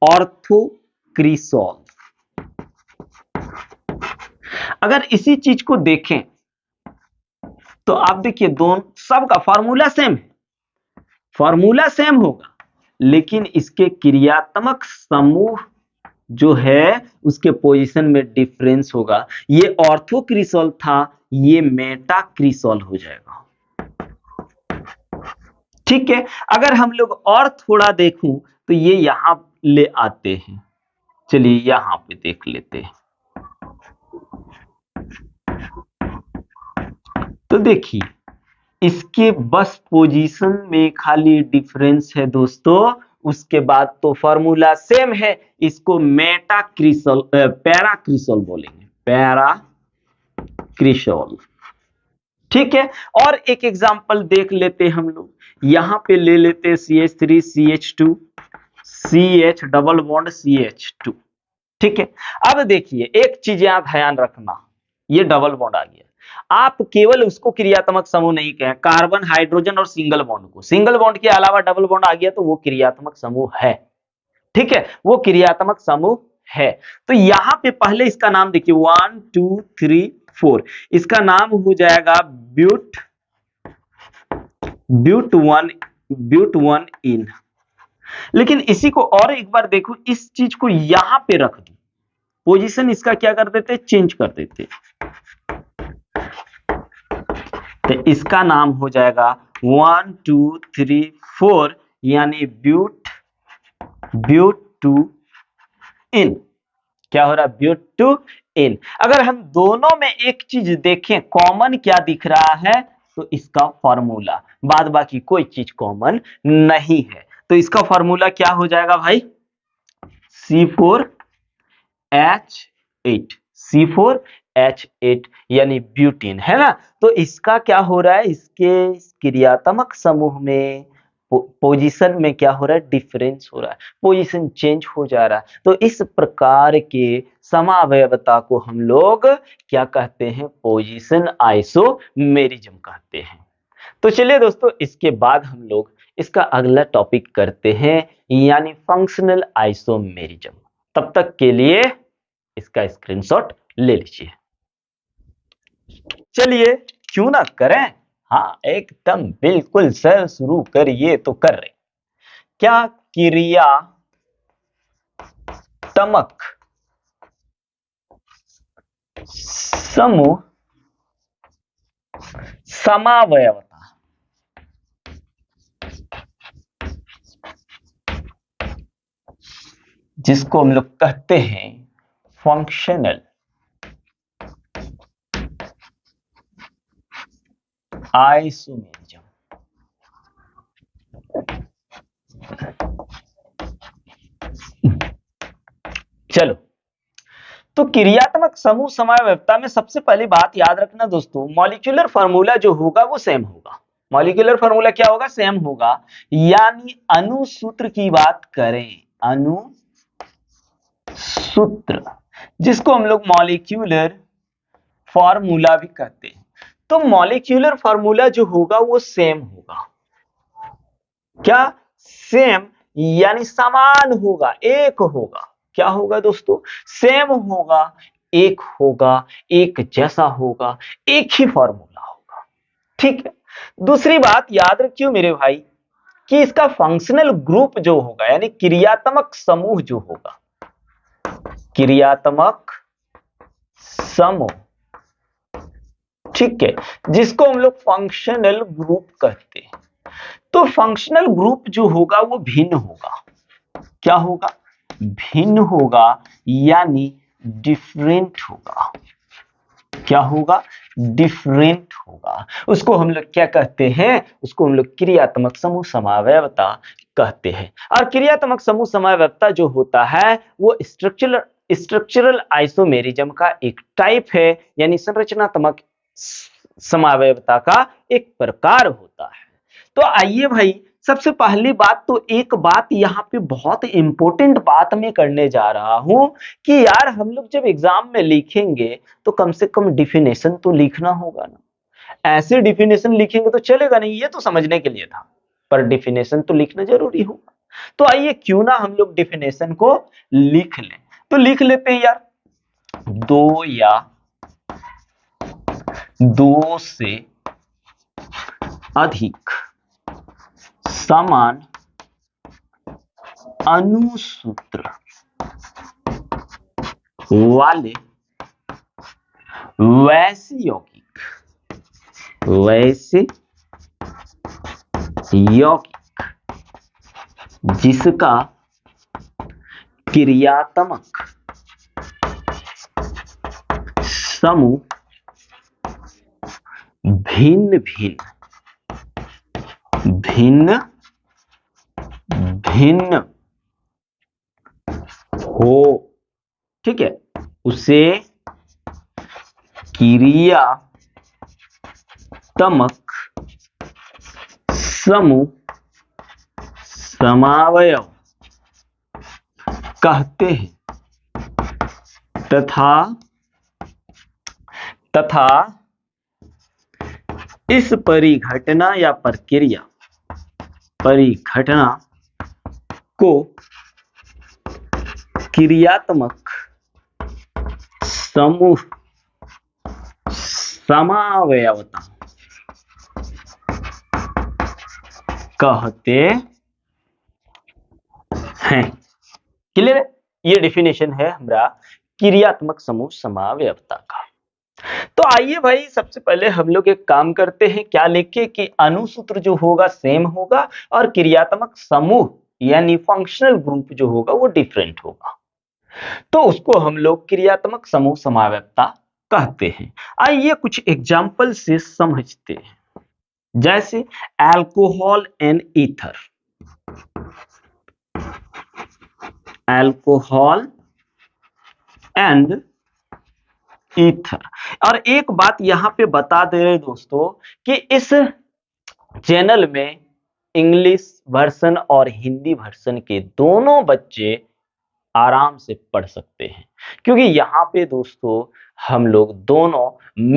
ऑर्थो क्रिसोल। अगर इसी चीज को देखें तो आप देखिए, दोनों सबका फॉर्मूला सेम है, फॉर्मूला सेम होगा, लेकिन इसके क्रियात्मक समूह जो है उसके पोजीशन में डिफरेंस होगा। ये ऑर्थोक्रिसोल था, ये मेटाक्रिसोल हो जाएगा, ठीक है। अगर हम लोग और थोड़ा देखूं तो ये यहां ले आते हैं, चलिए यहां पे देख लेते हैं। तो देखिए, इसके बस पोजीशन में खाली डिफरेंस है दोस्तों, उसके बाद तो फॉर्मूला सेम है। इसको मेटाक्रिसोल पैराक्रिसोल बोलेंगे, पैराक्रिसोल, ठीक है। और एक एग्जांपल देख लेते हैं हम लोग, यहां पे ले लेते हैं CH3 CH2 CH double bond CH2, ठीक है। अब देखिए, एक चीज यहां ध्यान रखना, ये डबल बॉन्ड आ गया, आप केवल उसको क्रियात्मक समूह नहीं कहें, कार्बन हाइड्रोजन और सिंगल बॉन्ड को, सिंगल बॉन्ड के अलावा डबल बॉन्ड आ गया तो वो क्रियात्मक समूह है, ठीक है, वो क्रियात्मक समूह है। तो यहां पे पहले इसका नाम देखिए, 1 2 3 4, इसका नाम हो जाएगा ब्यूट वन इन। लेकिन इसी को और एक बार देखो, इस चीज को यहां पे रख दो, पोजीशन इसका क्या कर देते, चेंज कर देते, तो इसका नाम हो जाएगा 1 2 3 4, यानी ब्यूट टू इन। क्या हो रहा है, ब्यूट टू इन। अगर हम दोनों में एक चीज देखें, कॉमन क्या दिख रहा है, तो इसका फॉर्मूला, बाद बाकी कोई चीज कॉमन नहीं है। तो इसका फॉर्मूला क्या हो जाएगा भाई, C4H8, C4H8 यानी ब्यूटीन, है ना। तो इसका क्या हो रहा है, इसके क्रियात्मक समूह में पोजीशन में क्या हो रहा है, डिफरेंस हो रहा है, पोजीशन चेंज हो जा रहा है। तो इस प्रकार के समावयवता को हम लोग क्या कहते हैं, पोजीशन आइसोमेरिज्म कहते हैं। तो चलिए दोस्तों, इसके बाद हम लोग इसका अगला टॉपिक करते हैं, यानी फंक्शनल आइसोमेरिज्म। तब तक के लिए इसका स्क्रीनशॉट ले लीजिए। चलिए, क्यों ना करें, हाँ एकदम बिल्कुल सर, शुरू करिए तो कर रहे। क्या क्रियात्मक समूह समावयवता, जिसको हम लोग कहते हैं फंक्शनल आइसोमेरिज्म। चलो, तो क्रियात्मक समूह समावयवता में सबसे पहली बात याद रखना दोस्तों, मॉलिक्यूलर फार्मूला जो होगा वो सेम होगा। मॉलिक्यूलर फार्मूला क्या होगा? सेम होगा। यानी अणु सूत्र की बात करें, अणु सूत्र, जिसको हम लोग मॉलिक्यूलर फार्मूला भी कहते हैं, तो मॉलिक्यूलर फार्मूला जो होगा वो सेम होगा। क्या? सेम, यानी समान होगा, एक होगा। क्या होगा दोस्तों? सेम होगा, एक होगा, एक जैसा होगा, एक ही फॉर्मूला होगा। ठीक है। दूसरी बात याद रखियो मेरे भाई कि इसका फंक्शनल ग्रुप जो होगा, यानी क्रियात्मक समूह जो होगा, क्रियात्मक समूह, ठीक है, जिसको हम लोग फंक्शनल ग्रुप कहते हैं, तो फंक्शनल ग्रुप जो होगा वो भिन्न होगा। क्या होगा? भिन्न होगा, यानी डिफरेंट होगा। क्या होगा? डिफरेंट होगा। उसको हम लोग क्या कहते हैं? उसको हम लोग क्रियात्मक समूह समावयवता कहते हैं। और क्रियात्मक समूह समावयवता जो होता है वो स्ट्रक्चरल आइसोमेरिज्म का एक टाइप है, यानी संरचनात्मक समावयवता का एक प्रकार होता है। तो आइए भाई, सबसे पहली बात तो एक बात यहाँ पे बहुत इंपॉर्टेंट बात मैं करने जा रहा हूं कि यार हम लोग जब एग्जाम में लिखेंगे तो कम से कम डिफिनेशन तो लिखना होगा ना। ऐसे डिफिनेशन लिखेंगे तो चलेगा नहीं, ये तो समझने के लिए था, पर डिफिनेशन तो लिखना जरूरी होगा। तो आइए क्यों ना हम लोग डिफिनेशन को लिख लें। तो लिख लेते हैं यार, दो या दो से अधिक समान अणुसूत्र वाले वैसे यौगिक जिसका क्रियात्मक समूह भिन्न भिन्न हो, ठीक है, उसे क्रियात्मक समूह समावयव कहते हैं। तथा इस परिघटना या परिघटना को क्रियात्मक समूह समावयवता कहते हैं। क्लियर है? ये डेफिनेशन है हमारा क्रियात्मक समूह समावयवता का। तो आइए भाई, सबसे पहले हम लोग एक काम करते हैं, क्या लिखे कि अणुसूत्र जो होगा सेम होगा और क्रियात्मक समूह यानी फंक्शनल ग्रुप जो होगा वो डिफरेंट होगा। तो उसको हम लोग क्रियात्मक समूह समावयवता कहते हैं। आइए कुछ एग्जाम्पल से समझते हैं, जैसे alcohol and ether. Alcohol and ether. और एक बात यहां पे बता दे रहे दोस्तों कि इस चैनल में इंग्लिश वर्जन और हिंदी वर्जन के दोनों बच्चे आराम से पढ़ सकते हैं, क्योंकि यहाँ पे दोस्तों हम लोग दोनों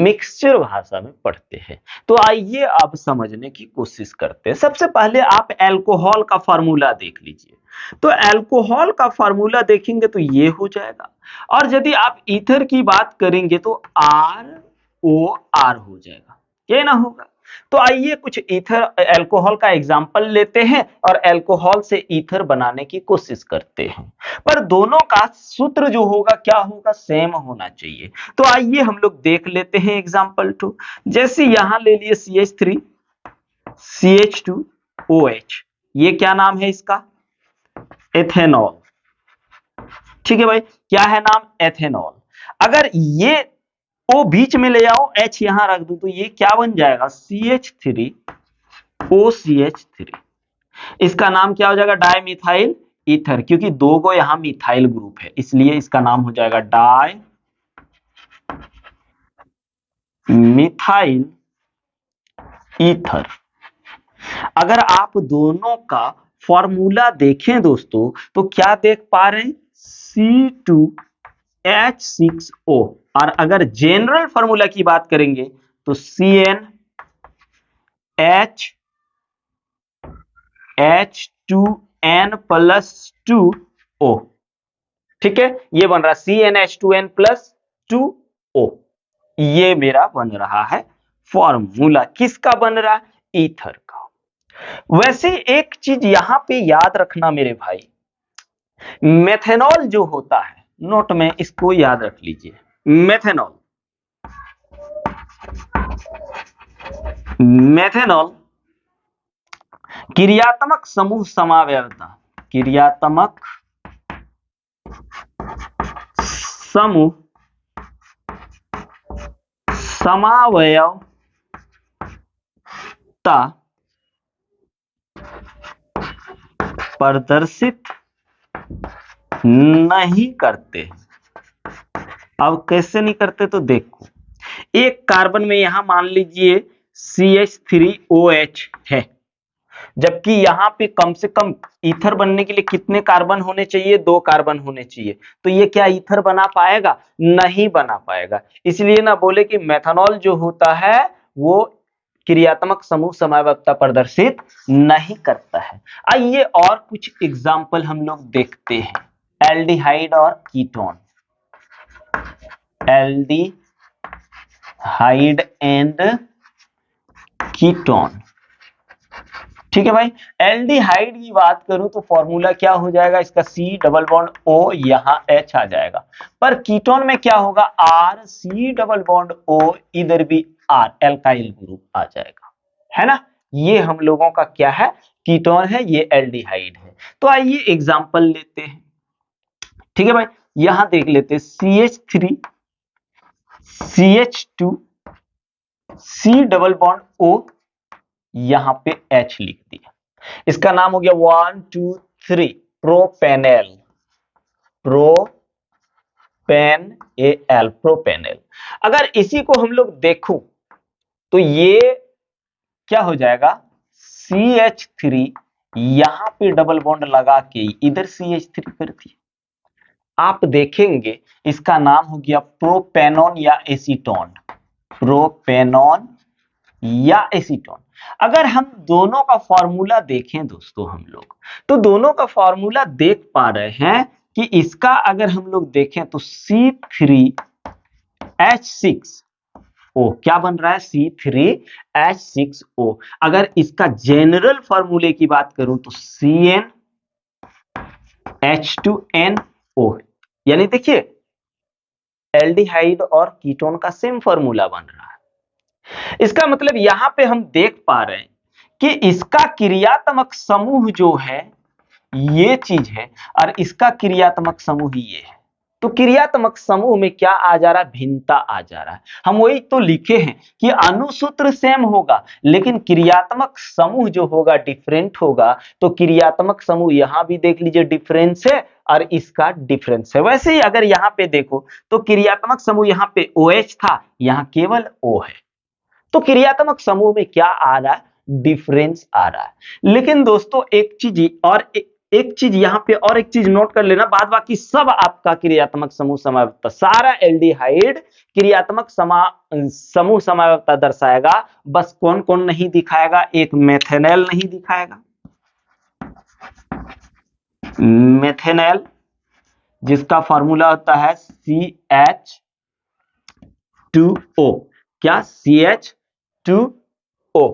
मिक्सचर भाषा में पढ़ते हैं। तो आइए अब समझने की कोशिश करते हैं। सबसे पहले आप अल्कोहल का फार्मूला देख लीजिए। तो अल्कोहल का फार्मूला देखेंगे तो ये हो जाएगा, और यदि आप ईथर की बात करेंगे तो ROR हो जाएगा, ये ना होगा। तो आइए कुछ ईथर अल्कोहल का एग्जाम्पल लेते हैं और अल्कोहल से ईथर बनाने की कोशिश करते हैं, पर दोनों का सूत्र जो होगा क्या होगा, सेम होना चाहिए। तो आइए हम लोग देख लेते हैं एग्जाम्पल 2। जैसे यहां ले लिए CH3 CH2OH, ये क्या नाम है इसका, एथेनॉल। ठीक है भाई, क्या है नाम, एथेनॉल। अगर ये O बीच में ले आओ, H यहां रख दो, तो ये क्या बन जाएगा, CH3OCH3। इसका नाम क्या हो जाएगा, डाई मिथाइल ईथर, क्योंकि दो गो यहां मिथाइल ग्रुप है, इसलिए इसका नाम हो जाएगा डाई मिथाइल ईथर। अगर आप दोनों का फॉर्मूला देखें दोस्तों, तो क्या देख पा रहे हैं, C2H6O। और अगर जनरल फॉर्मूला की बात करेंगे तो CnH2n+2O। ठीक है, ये बन रहा है CnH2n+2O। ये मेरा बन रहा है फॉर्मूला, किसका बन रहा है, ईथर का। वैसे एक चीज यहां पे याद रखना मेरे भाई, मेथेनॉल जो होता है, नोट में इसको याद रख लीजिए, मेथेनॉल क्रियात्मक समूह समावयवता, क्रियात्मक समूह समावयवता प्रदर्शित नहीं करते। अब कैसे नहीं करते, तो देखो, एक कार्बन में यहां मान लीजिए CH3OH है, जबकि यहां पे कम से कम ईथर बनने के लिए कितने कार्बन होने चाहिए, 2 कार्बन होने चाहिए। तो ये क्या ईथर बना पाएगा, नहीं बना पाएगा। इसलिए ना बोले कि मेथनॉल जो होता है वो क्रियात्मक समूह समावयवता प्रदर्शित नहीं करता है। आइए और कुछ एग्जाम्पल हम लोग देखते हैं, एल्डिहाइड और कीटोन, एल्डिहाइड एंड कीटोन। ठीक है भाई, एल्डिहाइड की बात करूं तो फॉर्मूला क्या हो जाएगा इसका, C डबल बॉन्ड O, यहां H आ जाएगा। पर कीटोन में क्या होगा, R C double bond O, इधर भी R, एल्काइल ग्रुप आ जाएगा, है ना। ये हम लोगों का क्या है, कीटोन है, ये एल्डिहाइड है। तो आइए एग्जांपल लेते हैं। ठीक है भाई, यहां देख लेते हैं CH3 CH2 C double bond O, यहां पे H लिख दिया, इसका नाम हो गया 1 2 3 प्रोपेनेल, प्रोपेनेल। अगर इसी को हम लोग देखो तो ये क्या हो जाएगा, CH3, यहां पे डबल बॉन्ड लगा के इधर CH3 कर दिया, आप देखेंगे इसका नाम हो गया प्रोपेनॉन या एसीटोन, प्रोपेनॉन या एसीटोन। अगर हम दोनों का फॉर्मूला देखें दोस्तों हम लोग, तो दोनों का फॉर्मूला देख पा रहे हैं कि इसका अगर हम लोग देखें तो C3H6O क्या बन रहा है, C3H6O। अगर इसका जनरल फॉर्मूले की बात करूं तो CnH2nO, यानी देखिए एल्डिहाइड और कीटोन का सेम फॉर्मूला बन रहा है। इसका मतलब यहां पे हम देख पा रहे हैं कि इसका क्रियात्मक समूह जो है ये चीज है, और इसका क्रियात्मक समूह ये है। तो क्रियात्मक समूह में क्या आ जा रहा है, भिन्नता आ जा रहा है। हम वही तो लिखे हैं कि अणुसूत्र सेम होगा, लेकिन क्रियात्मक समूह जो होगा डिफरेंट होगा। तो क्रियात्मक समूह यहां भी देख लीजिए डिफरेंस है और इसका डिफरेंस है। वैसे ही अगर यहां पे देखो तो क्रियात्मक समूह यहां पे OH था, यहां केवल O है। तो क्रियात्मक समूह में क्या आ रहा है, डिफरेंस आ रहा है। लेकिन दोस्तों एक चीज यहां पे और एक चीज नोट कर लेना, बाद बाकी सब आपका क्रियात्मक समूह समावयवता, सारा एल्डिहाइड क्रियात्मक समूह समावयवता दर्शाएगा। बस कौन कौन नहीं दिखाएगा, एक मेथेनॉल नहीं दिखाएगा, मेथेनॉल जिसका फॉर्मूला होता है CH2O, क्या CH2O।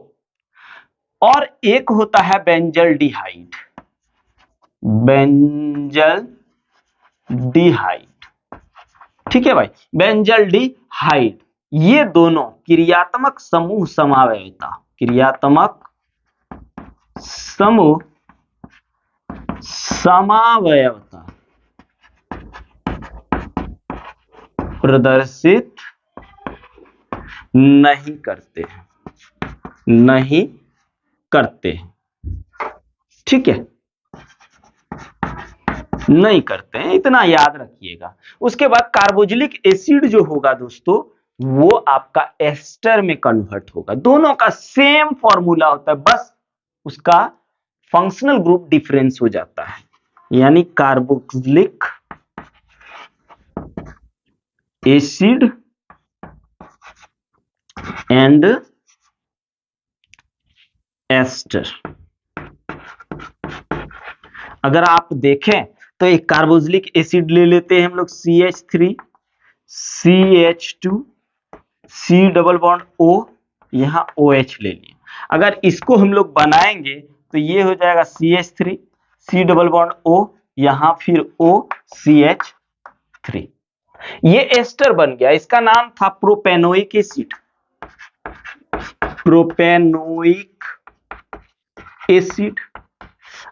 और एक होता है बेंजल्डिहाइड, बेंजल्डिहाइड। ठीक है भाई, बेंजल्डिहाइड, ये दोनों क्रियात्मक समूह समावयवता, क्रियात्मक समूह समावयवता प्रदर्शित नहीं करते हैं, नहीं करते हैं। ठीक है, नहीं करते हैं, इतना याद रखिएगा। उसके बाद कार्बोक्सिलिक एसिड जो होगा दोस्तों, वो आपका एस्टर में कन्वर्ट होगा। दोनों का सेम फॉर्मूला होता है, बस उसका फंक्शनल ग्रुप डिफरेंस हो जाता है। यानी कार्बोक्सिलिक एसिड एंड एस्टर। अगर आप देखें तो एक कार्बोक्सिलिक एसिड ले लेते हैं हम लोग CH3, CH2, C double bond O, यहां OH ले लिए। अगर इसको हम लोग बनाएंगे तो ये हो जाएगा CH3, C double bond O, यहां फिर O, CH3। ये एस्टर बन गया। इसका नाम था प्रोपेनोइक एसिड, प्रोपेनोइक एसिड।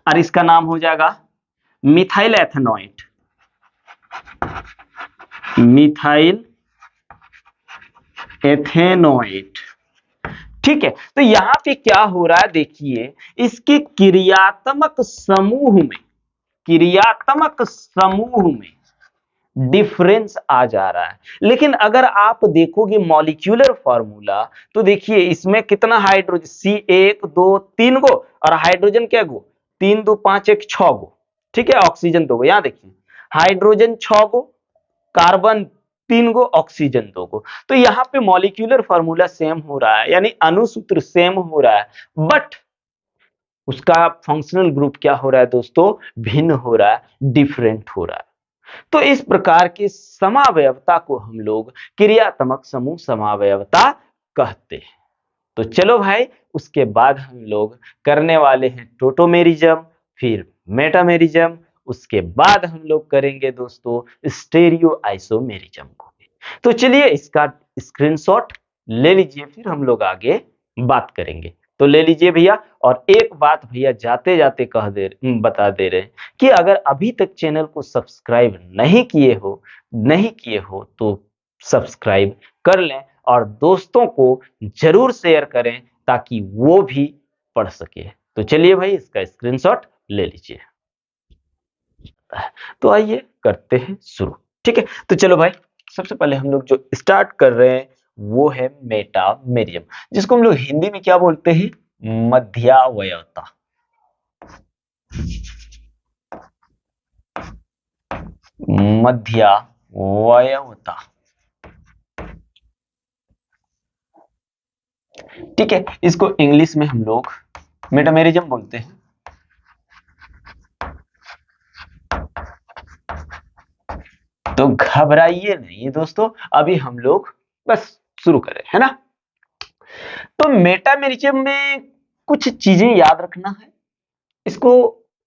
और इसका नाम हो जाएगा मिथाइल एथेनॉइड, मिथाइल एथेनॉइड। ठीक है, तो यहां पे क्या हो रहा है देखिए, इसके क्रियात्मक समूह में, क्रियात्मक समूह में डिफरेंस आ जा रहा है। लेकिन अगर आप देखोगे मॉलिक्यूलर फॉर्मूला, तो देखिए इसमें कितना हाइड्रोजन, C1 2 3 गो, और हाइड्रोजन क्या गो, 3 2 5 1 6 गो। ठीक है, ऑक्सीजन 2 गो। यहां देखिए हाइड्रोजन 6 गो, कार्बन 3 गो, ऑक्सीजन 2 गो। तो यहाँ पे मॉलिक्यूलर फॉर्मूला सेम हो रहा है, यानी अणुसूत्र सेम हो रहा है, बट उसका फंक्शनल ग्रुप क्या हो रहा है दोस्तों, भिन्न हो रहा है, डिफरेंट हो रहा है। तो इस प्रकार की समावयवता को हम लोग क्रियात्मक समूह समावयवता कहते हैं। तो चलो भाई, उसके बाद हम लोग करने वाले हैं टोटोमेरिज्म, फिर मेटामेरिज्म, उसके बाद हम लोग करेंगे दोस्तों स्टेरियो आइसोमेरिज्म को। तो चलिए इसका स्क्रीनशॉट ले लीजिए, फिर हम लोग आगे बात करेंगे। तो ले लीजिए भैया। और एक बात भैया जाते जाते बता दे रहे हैं कि अगर अभी तक चैनल को सब्सक्राइब नहीं किए हो तो सब्सक्राइब कर लें और दोस्तों को जरूर शेयर करें ताकि वो भी पढ़ सके। तो चलिए भाई, इसका स्क्रीनशॉट ले लीजिए। तो आइए करते हैं शुरू। ठीक है, तो चलो भाई, सबसे पहले हम लोग जो स्टार्ट कर रहे हैं वो है मेटामेरिज्म, जिसको हम लोग हिंदी में क्या बोलते हैं, मध्यावयवता। मध्यावयवता। ठीक है, इसको इंग्लिश में हम लोग मेटामेरिज्म बोलते हैं। तो घबराइए नहीं दोस्तों, अभी हम लोग बस शुरू करें, है ना। तो मेटामेरिज्म में कुछ चीजें याद रखना है, इसको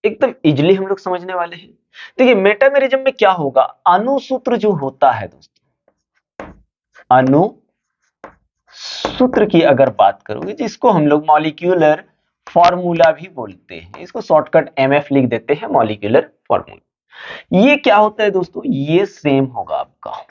एकदम इजीली हम लोग समझने वाले हैं। देखिए मेटामेरिज्म में क्या होगा, अणुसूत्र जो होता है दोस्तों, अणुसूत्र की अगर बात करोगे, जिसको हम लोग मॉलिक्यूलर फॉर्मूला भी बोलते हैं, इसको शॉर्टकट MF लिख देते हैं, मॉलिक्यूलर फॉर्मूला। ये क्या होता है दोस्तों, ये सेम होगा आपका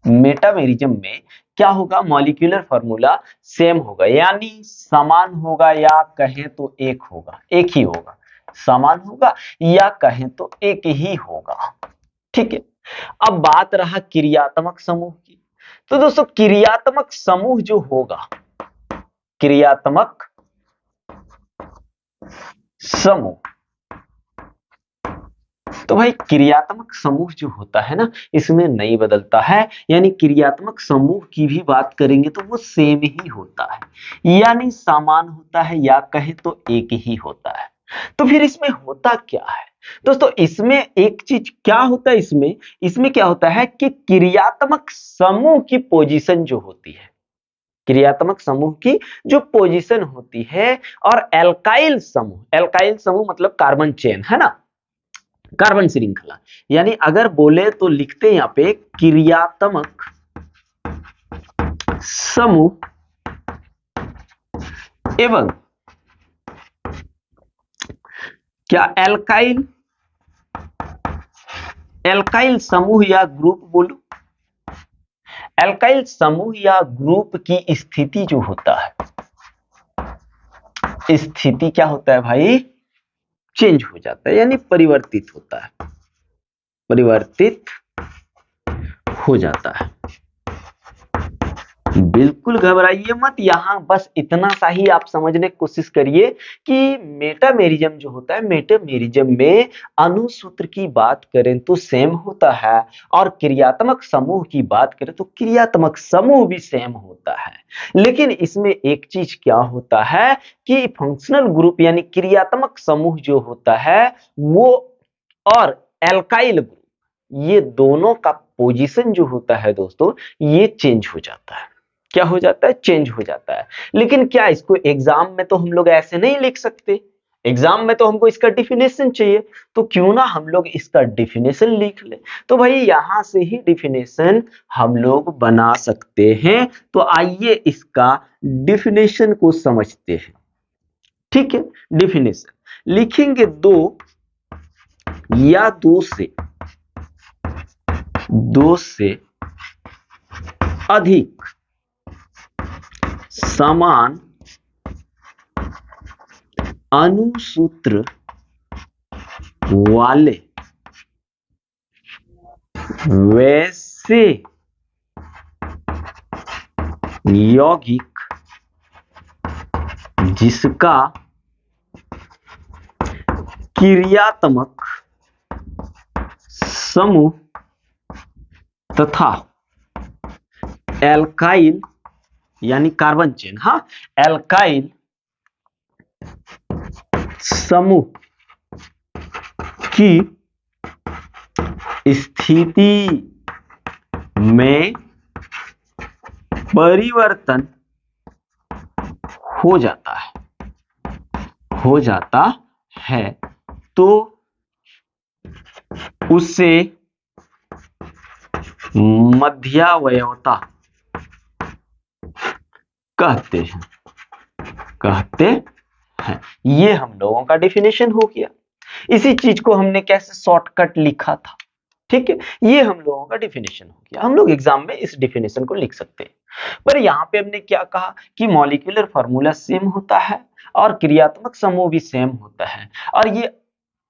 मेटामेरिज्म में। क्या होगा, मॉलिक्यूलर फॉर्मूला सेम होगा, यानी समान होगा, या कहें तो एक होगा, एक ही होगा। समान होगा या कहें तो एक ही होगा। ठीक है, अब बात रहा क्रियात्मक समूह की। तो दोस्तों क्रियात्मक समूह जो होगा, क्रियात्मक समूह, तो भाई क्रियात्मक समूह जो होता है ना, इसमें नहीं बदलता है। यानी क्रियात्मक समूह की भी बात करेंगे तो वो सेम ही होता है, यानी समान होता है, या कहें तो एक ही होता है। तो फिर इसमें होता क्या है दोस्तों, इसमें एक चीज क्या होता है, इसमें क्या होता है कि क्रियात्मक समूह की पोजीशन जो होती है, क्रियात्मक समूह की जो पोजीशन होती है। और एल्काइल समूह मतलब कार्बन चेन है ना, कार्बन श्रृंखला। यानी अगर बोले तो लिखते हैं यहां पे क्रियात्मक समूह एवं क्या एल्काइल समूह या ग्रुप बोलो। एल्काइल समूह या ग्रुप की स्थिति जो होता है, स्थिति क्या होता है भाई, चेंज हो जाता है, यानी परिवर्तित होता है, परिवर्तित हो जाता है। बिल्कुल घबराइए मत, यहां बस इतना सा ही आप समझने की कोशिश करिए कि मेटामेरिज्म जो होता है, मेटामेरिज्म में अणुसूत्र की बात करें तो सेम होता है, और क्रियात्मक समूह की बात करें तो क्रियात्मक समूह भी सेम होता है। लेकिन इसमें एक चीज क्या होता है कि फंक्शनल ग्रुप यानी क्रियात्मक समूह जो होता है वो और एल्काइल ग्रुप, ये दोनों का पोजीशन जो होता है दोस्तों, ये चेंज हो जाता है। क्या हो जाता है, चेंज हो जाता है। लेकिन क्या इसको एग्जाम में तो हम लोग ऐसे नहीं लिख सकते, एग्जाम में तो हमको इसका डिफिनेशन चाहिए, तो क्यों ना हम लोग इसका डिफिनेशन लिख ले। तो भाई यहां से ही डिफिनेशन हम लोग बना सकते हैं। तो आइए इसका डिफिनेशन को समझते हैं। ठीक है, डिफिनेशन लिखेंगे, दो या दो से अधिक समान अणुसूत्र वाले वैसे यौगिक जिसका क्रियात्मक समूह तथा एल्काइल यानी कार्बन चेन, हाँ, एल्काइल समूह की स्थिति में परिवर्तन हो जाता है तो उसे मध्यावयवता कहते हैं। ये हम लोगों का डिफिनेशन हो गया। इसी चीज को हमने कैसे शॉर्टकट लिखा था, ठीक है, ये हम लोगों का डिफिनेशन हो गया। हम लोग एग्जाम में इस डिफिनेशन को लिख सकते हैं। पर यहाँ पे हमने क्या कहा कि मॉलिक्यूलर फार्मूला सेम होता है और क्रियात्मक समूह भी सेम होता है। और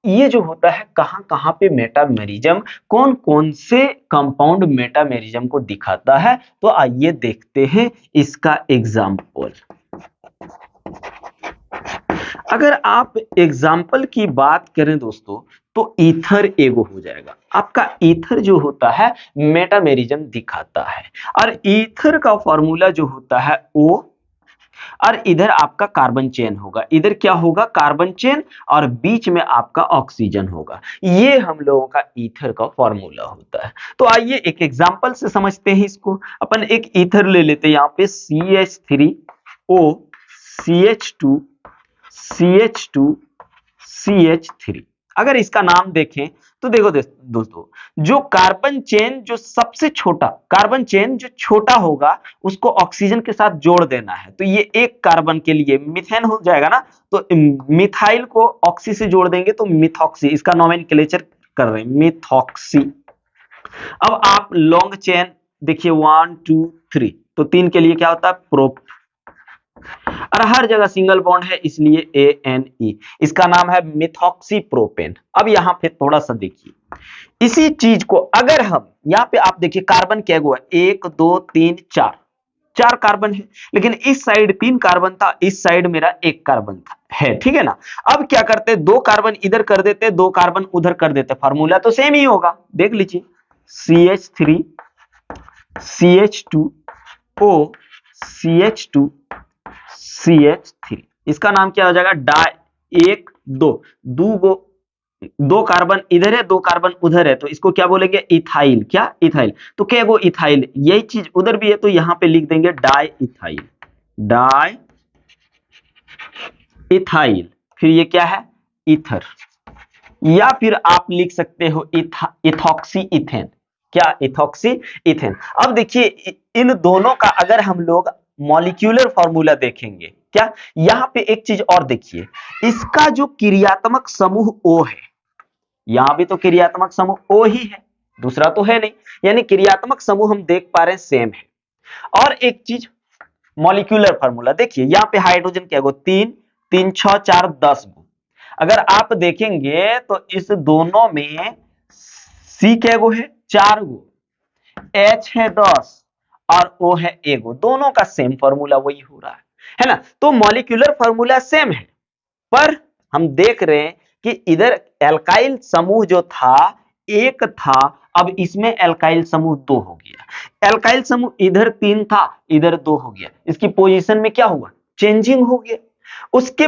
ये जो होता है कहां कहां पे मेटामेरिज्म, कौन कौन से कंपाउंड मेटामेरिज्म को दिखाता है, तो आइए देखते हैं इसका एग्जाम्पल। अगर आप एग्जाम्पल की बात करें दोस्तों तो ईथर एगो हो जाएगा। आपका ईथर जो होता है मेटामेरिज्म दिखाता है, और ईथर का फॉर्मूला जो होता है O, और इधर आपका कार्बन चेन होगा, इधर क्या होगा, कार्बन चेन, और बीच में आपका ऑक्सीजन होगा। ये हम लोगों का ईथर का फॉर्मूला होता है। तो आइए एक एग्जांपल से समझते हैं इसको। अपन एक ईथर ले लेते हैं, यहाँ पे CH3O CH2 CH2 CH3। अगर इसका नाम देखें तो देखो दोस्तों, जो कार्बन चेन जो सबसे छोटा, कार्बन चेन जो छोटा होगा उसको ऑक्सीजन के साथ जोड़ देना है। तो ये एक कार्बन के लिए मिथेन हो जाएगा ना, तो मिथाइल को ऑक्सी से जोड़ देंगे तो मिथॉक्सी, इसका नोमेनक्लेचर कर रहे हैं मिथॉक्सी। अब आप लॉन्ग चेन देखिए 1 2 3, तो 3 के लिए क्या होता है, प्रोप, और हर जगह सिंगल बॉन्ड है इसलिए ANE, इसका नाम है मिथॉक्सीप्रोपेन। अब यहां पे थोड़ा सा देखिए इसी चीज को, अगर हम यहां पे आप देखिए कार्बन क्या हुआ, 1 2 3 4, 4 कार्बन है, लेकिन इस साइड 3 कार्बन था, इस साइड मेरा 1 कार्बन था, है, ठीक है ना। अब क्या करते, 2 कार्बन इधर कर देते, 2 कार्बन उधर कर देते, फार्मूला तो सेम ही होगा, देख लीजिए CH3 CH2O CH2 CH3, इसका नाम क्या हो जाएगा, 1 2 गो दो कार्बन इधर है, दो कार्बन उधर है, तो इसको क्या बोलेंगे? इथाइल। क्या? इथाइल। तो क्या वो इथाइल, यही चीज उधर भी है, तो यहां पे लिख देंगे डाई इथाइल। Di ethyl. फिर ये क्या है? ईथर। या फिर आप लिख सकते हो इथॉक्सी इथेन। क्या? Ethoxy ethane. अब देखिए इन दोनों का अगर हम लोग मॉलिक्यूलर फॉर्मूला देखेंगे, क्या यहां पे एक चीज और देखिए, इसका जो क्रियात्मक समूह O है, यहां भी तो क्रियात्मक समूह O ही है, दूसरा तो है नहीं, यानी क्रियात्मक समूह हम देख पा रहे हैं सेम है। और एक चीज मॉलिक्यूलर फार्मूला देखिए, यहां पे हाइड्रोजन क्या गो? 3, 3 6 4 10 गो। अगर आप देखेंगे तो इस दोनों में C क्या गो है? 4 गो, H है 10 और O है 1 गो। दोनों का सेम फार्मूला वही हो रहा है ना? तो मॉलिक्यूलर फार्मूला सेम है, पर हम देख रहे हैं कि इधर एल्काइल समूह जो था एक था, अब इसमें एल्काइल समूह 2 हो गया। एल्काइल समूह इधर 3 था, इधर 2 हो गया। इसकी पोजीशन में क्या हुआ? चेंजिंग हो गया। उसके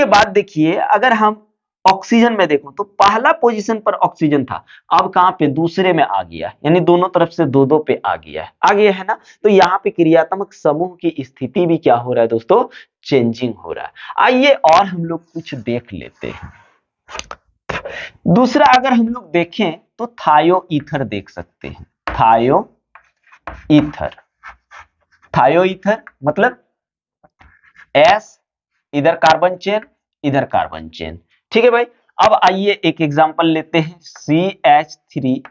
बाद देखिए, अगर हम ऑक्सीजन में देखो तो पहला पोजीशन पर ऑक्सीजन था, अब कहां पे? दूसरे में आ गया, यानी दोनों तरफ से दो दो पे आ गया है, ना? तो यहाँ पे क्रियात्मक समूह की स्थिति भी क्या हो रहा है दोस्तों? चेंजिंग हो रहा है। आइए और हम लोग कुछ देख लेते हैं। दूसरा अगर हम लोग देखें तो थायो ईथर देख सकते हैं। थायो ईथर। थायो ईथर मतलब एस, इधर कार्बन चेन, इधर कार्बन चेन। ठीक है भाई। अब आइए एक एग्जांपल लेते हैं, CH3,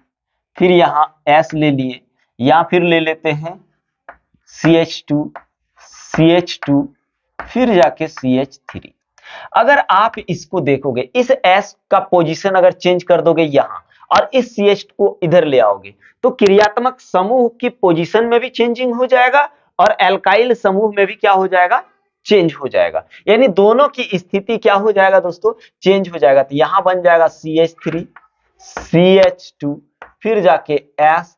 फिर यहां S ले लिए, या फिर ले लेते हैं CH2, CH2, फिर जाके CH3। अगर आप इसको देखोगे, इस S का पोजीशन अगर चेंज कर दोगे यहां और इस CH को इधर ले आओगे, तो क्रियात्मक समूह की पोजीशन में भी चेंजिंग हो जाएगा और एल्काइल समूह में भी क्या हो जाएगा? चेंज हो जाएगा। यानी दोनों की स्थिति क्या हो जाएगा दोस्तों? चेंज हो जाएगा। तो यहां बन जाएगा CH3, CH2, फिर जाके S,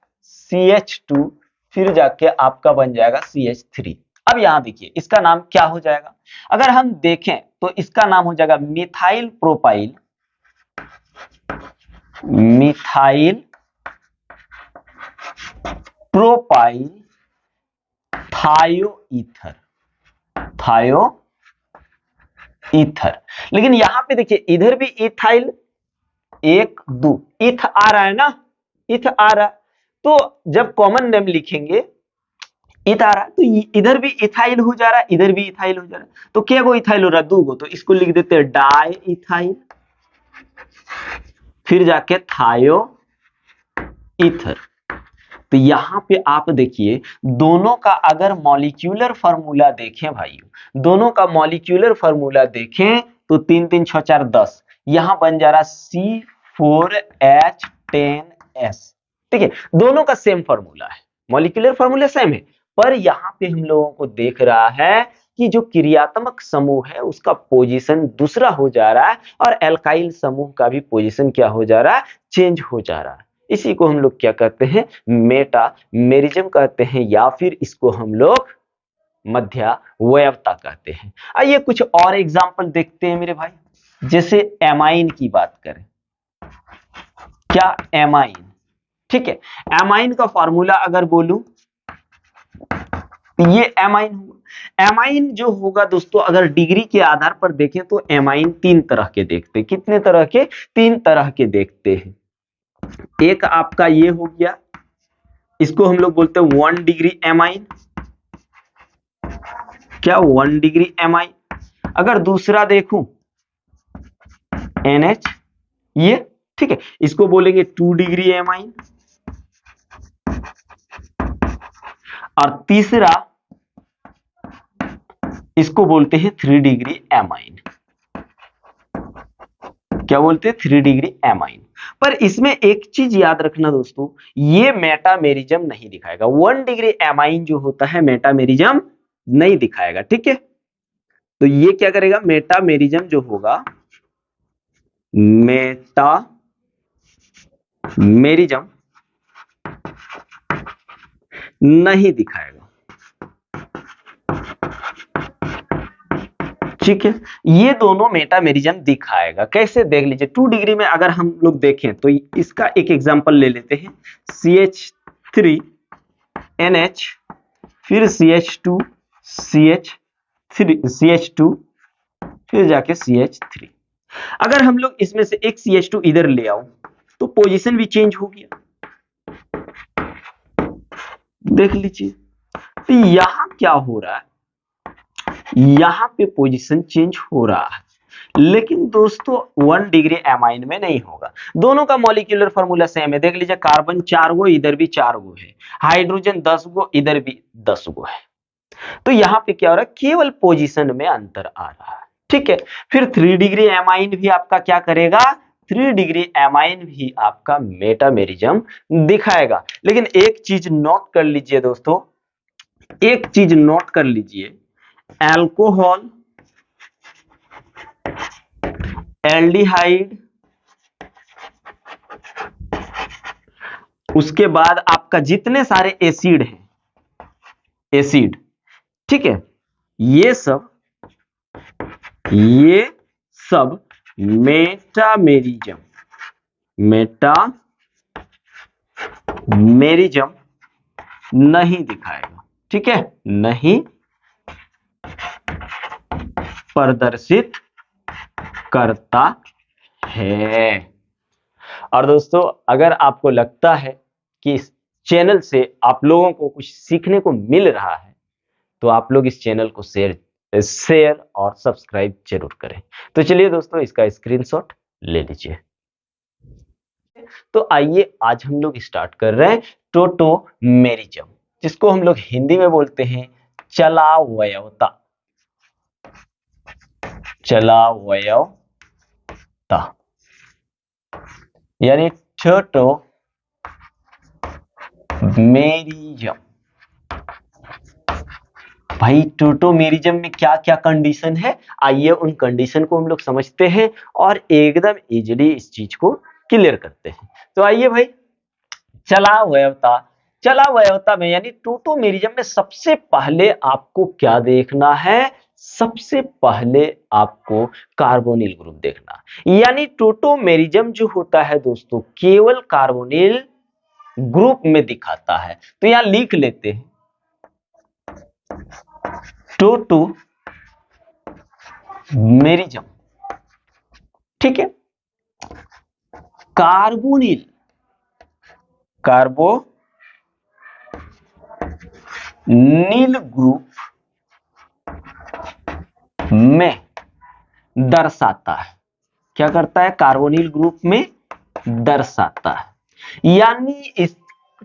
CH2, फिर जाके आपका बन जाएगा CH3। अब यहां देखिए इसका नाम क्या हो जाएगा? अगर हम देखें तो इसका नाम हो जाएगा मिथाइल प्रोपाइल, मिथाइल प्रोपाइल थायो ईथर, थायो ईथर। लेकिन यहां पे देखिए इधर भी इथाइल 1 2 इथ आ रहा है ना, इथ आ रहा है, तो जब कॉमन नेम लिखेंगे इथ आ रहा है, तो इधर भी इथाइल हो जा रहा है, इधर भी इथाइल हो जा रहा है, तो क्या गो इथाइल हो रहा है? 2 गो, तो इसको लिख देते हैं डाई इथाइल, फिर जाके थायो ईथर। तो यहां पे आप देखिए दोनों का अगर मॉलिक्यूलर फार्मूला देखें भाइयों, दोनों का मॉलिक्यूलर फार्मूला देखें तो 3 3 6 4 10, यहां बन जा रहा C4H10S। ठीक है, दोनों का सेम फार्मूला है, मॉलिक्यूलर फार्मूला सेम है, पर यहां पे हम लोगों को देख रहा है कि जो क्रियात्मक समूह है उसका पोजीशन दूसरा हो जा रहा है और एल्काइल समूह का भी पोजीशन क्या हो जा रहा है? चेंज हो जा रहा है। इसी को हम लोग क्या कहते हैं? मेटामेरिज्म कहते हैं, या फिर इसको हम लोग मध्यावयवता कहते हैं। आइए कुछ और एग्जांपल देखते हैं मेरे भाई। जैसे एमाइन की बात करें, क्या एमाइन? ठीक है, एमाइन का फॉर्मूला अगर बोलूं तो ये एमाइन होगा। एमाइन जो होगा दोस्तों, अगर डिग्री के आधार पर देखें तो एमाइन 3 तरह के देखते हैं। कितने तरह के? 3 तरह के देखते हैं। एक आपका ये हो गया, इसको हम लोग बोलते हैं 1 डिग्री एमाइन। क्या? 1 डिग्री एमाइन। अगर दूसरा देखूं NH, ये ठीक है, इसको बोलेंगे 2 डिग्री एमाइन। और तीसरा इसको बोलते हैं 3 डिग्री एमाइन। क्या बोलते हैं? 3 डिग्री एमाइन। पर इसमें एक चीज याद रखना दोस्तों, ये मेटामेरिज्म नहीं दिखाएगा। 1 डिग्री एमाइन जो होता है मेटामेरिज्म नहीं दिखाएगा। ठीक है, तो ये क्या करेगा? मेटामेरिज्म जो होगा, मेटामेरिज्म नहीं दिखाएगा। ठीक है, ये दोनों मेटामेरिज्म दिखाएगा। कैसे देख लीजिए, 2 डिग्री में अगर हम लोग देखें तो इसका एक एग्जांपल ले लेते हैं, CH3NH, फिर CH2 फिर जाके CH3। अगर हम लोग इसमें से एक CH2 इधर ले आओ तो पोजीशन भी चेंज हो गया, देख लीजिए। तो यहां क्या हो रहा है, यहां पे पोजीशन चेंज हो रहा है, लेकिन दोस्तों 1 डिग्री एमाइन में नहीं होगा। दोनों का मॉलिक्यूलर फार्मूला सेम है, देख लीजिए, कार्बन 4 गो, इधर भी 4 गो है, हाइड्रोजन 10 गो, इधर भी 10 गो है। तो यहां पे क्या हो रहा है, केवल पोजीशन में अंतर आ रहा है। ठीक है, फिर 3 डिग्री एमाइन भी आपका क्या करेगा, 3 डिग्री एमाइन भी आपका मेटामेरिज्म दिखाएगा। लेकिन एक चीज नोट कर लीजिए दोस्तों, एक चीज नोट कर लीजिए, अल्कोहल, एल्डिहाइड, उसके बाद आपका जितने सारे एसिड हैं, एसिड, ठीक है, ये सब मेटामेरिज्म नहीं दिखाएगा। ठीक है, नहीं प्रदर्शित करता है। और दोस्तों, अगर आपको लगता है कि इस चैनल से आप लोगों को कुछ सीखने को मिल रहा है तो आप लोग इस चैनल को शेयर और सब्सक्राइब जरूर करें। तो चलिए दोस्तों, इसका स्क्रीनशॉट ले लीजिए। तो आइए आज हम लोग स्टार्ट कर रहे हैं टोटोमेरिज्म, जिसको हम लोग हिंदी में बोलते हैं चलावयवता। चलावयवता यानी टोटोमेरिज्म। भाई टोटोमेरिज्म में क्या क्या कंडीशन है, आइए उन कंडीशन को हम लोग समझते हैं और एकदम इजीली इस चीज को क्लियर करते हैं। तो आइए भाई, चलावयवता में यानी टोटोमेरिज्म में सबसे पहले आपको क्या देखना है, सबसे पहले आपको कार्बोनिल ग्रुप देखना। यानी टोटोमेरिज्म जो होता है दोस्तों, केवल कार्बोनिल ग्रुप में दिखाता है। तो यहां लिख लेते हैं, टोटोमेरिज्म, ठीक है, कार्बोनिल ग्रुप में दर्शाता है। क्या करता है, कार्बोनिल ग्रुप में दर्शाता है। यानी इस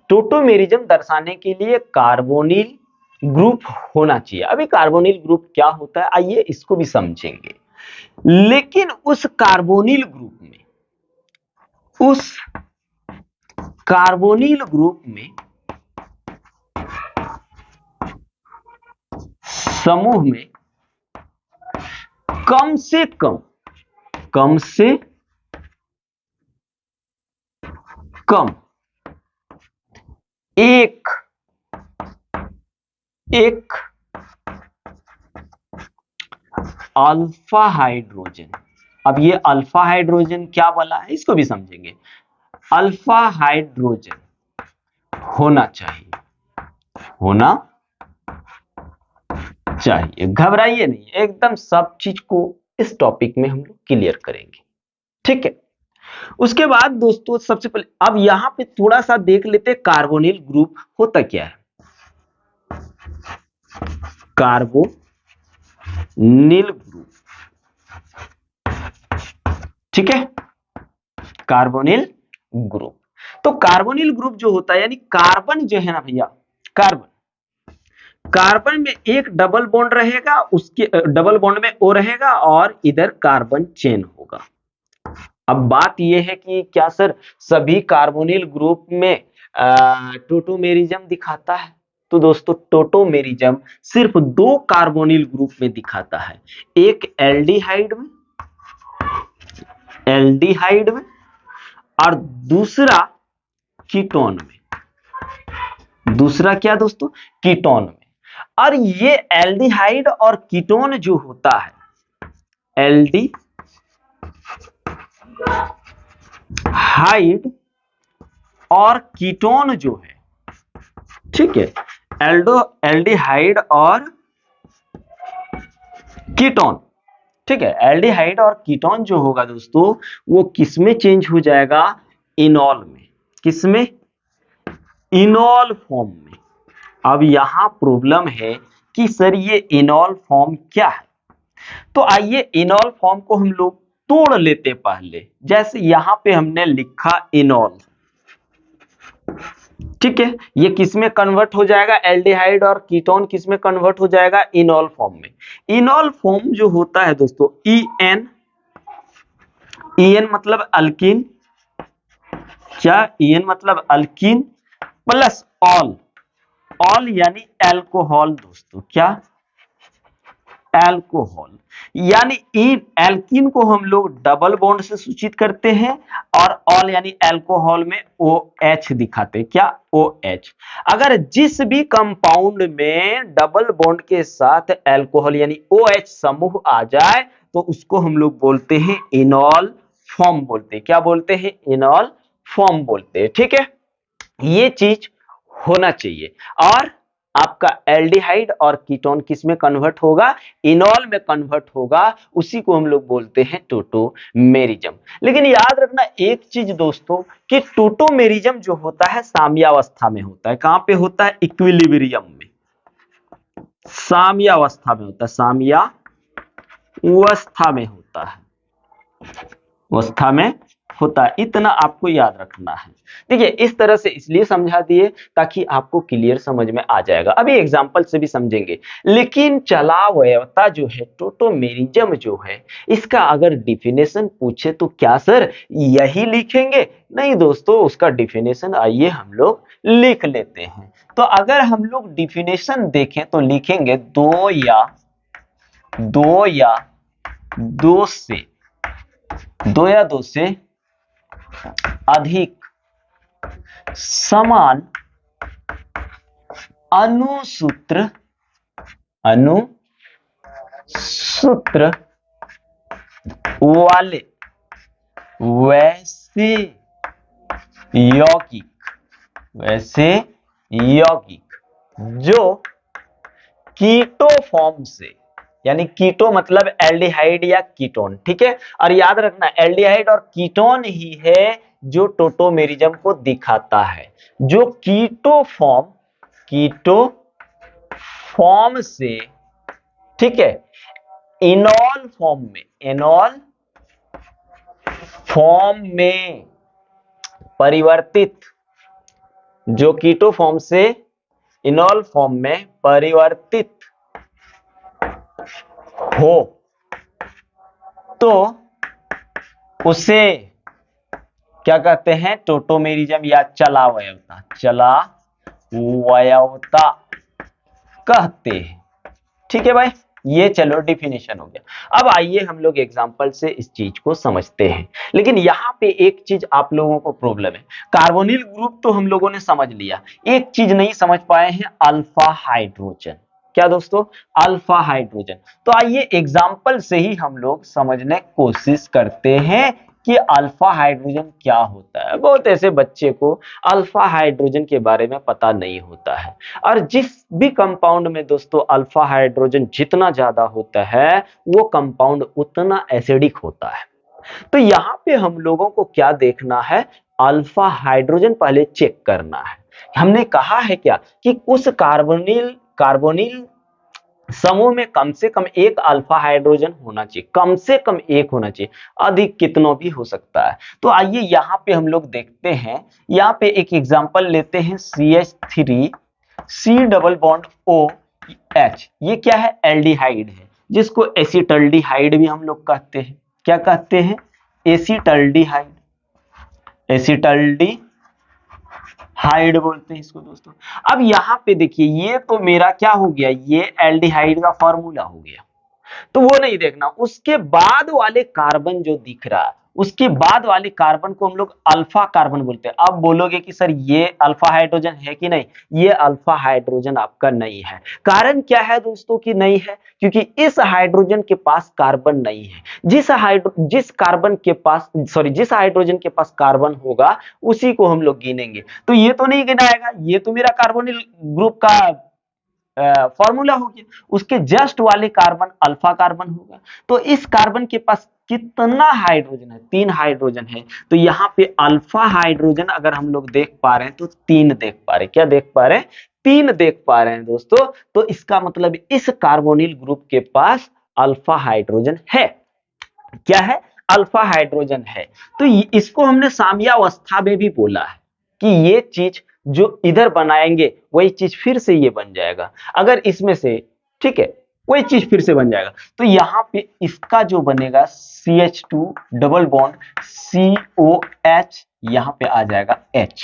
टोटोमेरिज्म दर्शाने के लिए कार्बोनिल ग्रुप होना चाहिए। अभी कार्बोनिल ग्रुप क्या होता है, आइए इसको भी समझेंगे। लेकिन उस कार्बोनिल ग्रुप में समूह में कम से कम एक अल्फा हाइड्रोजन। अब ये अल्फा हाइड्रोजन क्या वाला है, इसको भी समझेंगे। अल्फा हाइड्रोजन होना चाहिए, घबराइए नहीं, एकदम सब चीज को इस टॉपिक में हम लोग क्लियर करेंगे। ठीक है, उसके बाद दोस्तों सबसे पहले अब यहां पे थोड़ा सा देख लेते हैं कार्बोनिल ग्रुप होता क्या है। कार्बोनिल ग्रुप, ठीक है, कार्बोनिल ग्रुप। तो कार्बोनिल ग्रुप जो होता है, यानी कार्बन जो है ना भैया, कार्बन में एक डबल बॉन्ड रहेगा, उसके डबल बॉन्ड में ओ रहेगा और इधर कार्बन चेन होगा। अब बात यह है कि क्या सर सभी कार्बोनिल ग्रुप में टोटोमेरिज्म दिखाता है? तो दोस्तों टोटोमेरिज्म सिर्फ 2 कार्बोनिल ग्रुप में दिखाता है, एक एल्डिहाइड में और दूसरा कीटोन में। दूसरा क्या दोस्तों, कीटोन में। और ये एल्डिहाइड और कीटोन जो होता है, एल्डी हाइड और कीटोन जो है, ठीक है, एल्डिहाइड और कीटोन, ठीक है, एल्डिहाइड और कीटोन जो होगा दोस्तों वो किसमें चेंज हो जाएगा, इनॉल में। किसमें, इनॉल फॉर्म में। अब यहां प्रॉब्लम है कि सर ये इनॉल फॉर्म क्या है, तो आइए इनॉल फॉर्म को हम लोग तोड़ लेते पहले। जैसे यहां पे हमने लिखा इनॉल, ठीक है, ये किसमें कन्वर्ट हो जाएगा, एल्डिहाइड और कीटोन किसमें कन्वर्ट हो जाएगा, इनॉल फॉर्म में। इनॉल फॉर्म जो होता है दोस्तों ईएन, ईएन मतलब अल्कीन, क्या, ईएन मतलब अल्कीन प्लस ऑल, ऑल यानी एल्कोहल दोस्तों, क्या, एल्कोहल। यानी इन एल्कीन को हम लोग डबल बॉन्ड से सूचित करते हैं और ऑल यानी एल्कोहल में OH दिखाते हैं, क्या, OH। अगर जिस भी कंपाउंड में डबल बॉन्ड के साथ एल्कोहल यानी OH समूह आ जाए तो उसको हम लोग बोलते हैं इनॉल फॉर्म बोलते हैं, क्या बोलते हैं, इनॉल फॉर्म बोलते हैं, ठीक है। ये चीज होना चाहिए। और आपका एल्डिहाइड और कीटोन किस में कन्वर्ट होगा, इनॉल में कन्वर्ट होगा, उसी को हम लोग बोलते हैं टोटोमेरिज्म। लेकिन याद रखना एक चीज दोस्तों कि टोटोमेरिज्म जो होता है साम्यावस्था में होता है। कहां पे होता है, इक्विलिब्रियम में, साम्यावस्था में होता है, साम्यावस्था में होता है, अवस्था में होता है, इतना आपको याद रखना है। देखिए इस तरह से इसलिए समझा दिए ताकि आपको क्लियर समझ में आ जाएगा। अभी एग्जांपल से भी समझेंगे। लेकिन चलावयवता जो है, टोटोमेरिज्म जो है, इसका अगर डिफिनेशन पूछे तो क्या सर यही लिखेंगे, नहीं दोस्तों, उसका डिफिनेशन आइए हम लोग लिख लेते हैं। तो अगर हम लोग डिफिनेशन देखें तो लिखेंगे दो या दो से अधिक समान अणुसूत्र वाले वैसे यौगिक जो कीटो फॉर्म से, यानी कीटो मतलब एल्डिहाइड या कीटोन, ठीक है। और याद रखना एल्डिहाइड और कीटोन ही है जो टोटोमेरिज्म को दिखाता है। जो कीटो फॉर्म से, ठीक है, इनॉल फॉर्म में परिवर्तित, जो कीटो फॉर्म से इनॉल फॉर्म में परिवर्तित हो तो उसे क्या कहते हैं, टोटोमेरिज्म या चलावयवता कहते हैं, ठीक है भाई। ये चलो डिफिनेशन हो गया। अब आइए हम लोग एग्जांपल से इस चीज को समझते हैं। लेकिन यहां पे एक चीज आप लोगों को प्रॉब्लम है, कार्बोनिल ग्रुप तो हम लोगों ने समझ लिया, एक चीज नहीं समझ पाए हैं, अल्फा हाइड्रोजन। क्या दोस्तों, अल्फा हाइड्रोजन। तो आइए एग्जांपल से ही हम लोग समझने की कोशिश करते हैं कि अल्फा हाइड्रोजन क्या होता है। बहुत ऐसे बच्चे को अल्फा हाइड्रोजन के बारे में पता नहीं होता है। और जिस भी कंपाउंड में दोस्तों अल्फा हाइड्रोजन जितना ज्यादा होता है वो कंपाउंड उतना एसिडिक होता है। तो यहाँ पे हम लोगों को क्या देखना है, अल्फा हाइड्रोजन पहले चेक करना है। हमने कहा है क्या कि उस कार्बोनिल समूह में कम से कम एक अल्फा हाइड्रोजन होना चाहिए, कम से कम एक होना चाहिए, अधिक कितनों भी हो सकता है। तो आइए यहाँ पे हम लोग देखते हैं, यहाँ पे एक एग्जांपल लेते हैं CH3 C double bond OH। ये क्या है, एल्डिहाइड है, जिसको एसिटल्डिहाइड भी हम लोग कहते हैं। क्या कहते हैं, एसिटल्डिहाइड बोलते हैं इसको दोस्तों। अब यहां पे देखिए ये तो मेरा क्या हो गया, ये एल्डिहाइड का फॉर्मूला हो गया, तो वो नहीं देखना। उसके बाद वाले कार्बन जो दिख रहा है उसके बाद वाले कार्बन को हम लोग अल्फा कार्बन बोलते हैं। अब बोलोगे कि सर ये अल्फा हाइड्रोजन है कि नहीं, ये अल्फा हाइड्रोजन आपका नहीं है। कारण क्या है दोस्तों कि नहीं है, क्योंकि इस हाइड्रोजन के पास कार्बन नहीं है। जिस हाइड्रोजन के पास कार्बन होगा उसी को हम लोग गिनेंगे। तो ये तो नहीं गिनाएगा, ये तो मेरा कार्बोनिल ग्रुप का फॉर्मूला हो गया, उसके जस्ट वाले कार्बन अल्फा कार्बन होगा। तो इस कार्बन के पास कितना हाइड्रोजन है, 3 हाइड्रोजन है। तो यहाँ पे अल्फा हाइड्रोजन अगर हम लोग देख पा रहे हैं तो 3 देख पा रहे हैं। क्या देख पा रहे हैं? 3 देख पा रहे हैं दोस्तों। तो इसका मतलब इस कार्बोनिल ग्रुप के पास अल्फा हाइड्रोजन है। क्या है? अल्फा हाइड्रोजन है। तो इसको हमने साम्यावस्था में भी बोला है कि ये चीज जो इधर बनाएंगे वही चीज फिर से ये बन जाएगा। अगर इसमें से, ठीक है, वही चीज फिर से बन जाएगा। तो यहाँ पे इसका जो बनेगा CH2 डबल बॉन्ड COH, यहाँ पे आ जाएगा H।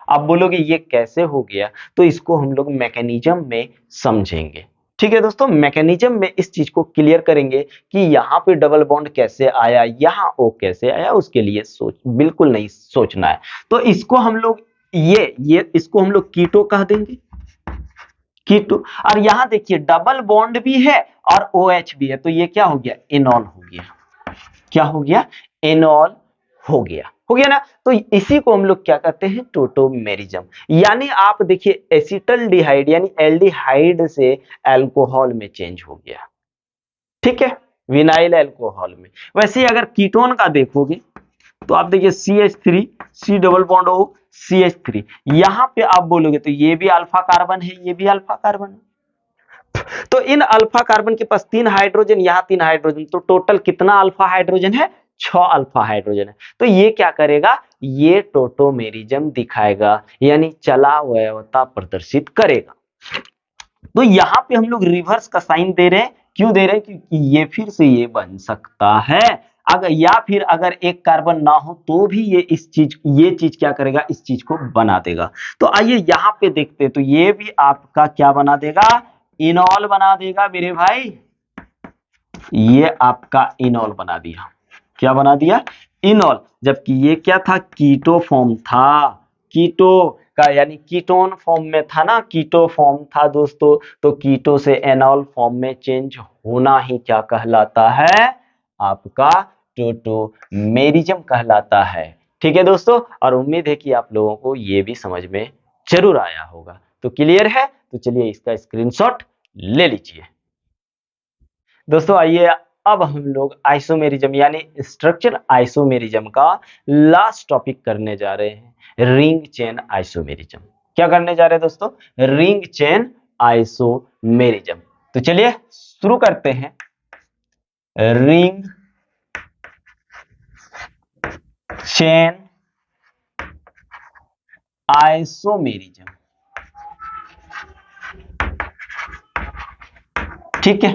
आप बोलोगे ये कैसे हो गया, तो इसको हम लोग मैकेनिज्म में समझेंगे। ठीक है दोस्तों, मैकेनिज्म में इस चीज को क्लियर करेंगे कि यहाँ पे डबल बॉन्ड कैसे आया, यहाँ O कैसे आया, उसके लिए बिल्कुल नहीं सोचना है। तो इसको हम लोग इसको हम लोग कीटो कह देंगे, कीटो। और यहाँ देखिए डबल बॉन्ड भी है और OH भी है, तो ये क्या हो गया? एनॉल हो गया। क्या हो गया? एनॉल हो गया। हो गया ना। तो इसी को हम लोग क्या कहते हैं? टोटोमेरिज्म। यानी आप देखिए एसिटल्डिहाइड यानी एल्डिहाइड से अल्कोहल में चेंज हो गया। ठीक है, विनाइल अल्कोहल में। वैसे अगर कीटोन का देखोगे तो आप देखिए CH3 C double bond O CH3, यहां पे आप बोलोगे तो ये भी अल्फा कार्बन है, ये भी अल्फा कार्बन है। तो इन अल्फा कार्बन के पास 3 हाइड्रोजन, यहां 3 हाइड्रोजन, तो टोटल कितना अल्फा हाइड्रोजन है? 6 अल्फा हाइड्रोजन है। तो ये क्या करेगा? ये टोटोमेरिज्म दिखाएगा, यानी चला अवयवता प्रदर्शित करेगा। तो यहां पे हम लोग रिवर्स का साइन दे रहे हैं। क्यों दे रहे हैं? क्योंकि ये फिर से ये बन सकता है। अगर या फिर अगर एक कार्बन ना हो तो भी ये चीज क्या करेगा? इस चीज को बना देगा। तो आइए यहां पे देखते हैं। तो ये भी आपका क्या बना देगा? इनॉल बना देगा मेरे भाई। ये आपका इनॉल बना दिया। क्या बना दिया? इनॉल। जबकि ये क्या था? कीटो फॉर्म था। कीटो का यानी कीटोन फॉर्म में था ना, कीटो फॉर्म था दोस्तों। तो कीटो से एनॉल फॉर्म में चेंज होना ही क्या कहलाता है? आपका टोटोमेरिज्म कहलाता है। ठीक है दोस्तों, और उम्मीद है कि आप लोगों को ये भी समझ में जरूर आया होगा। तो क्लियर है? तो चलिए इसका स्क्रीनशॉट ले लीजिए। दोस्तों आइए अब हम लोग आइसोमेरिज्म यानी स्ट्रक्चर आइसोमेरिज्म का लास्ट टॉपिक करने जा रहे हैं, रिंग चेन आइसोमेरिज्म। क्या करने जा रहे हैं दोस्तों? Ring chain isomerism. तो चलिए शुरू करते हैं। Ring chain isomerism. ठीक है,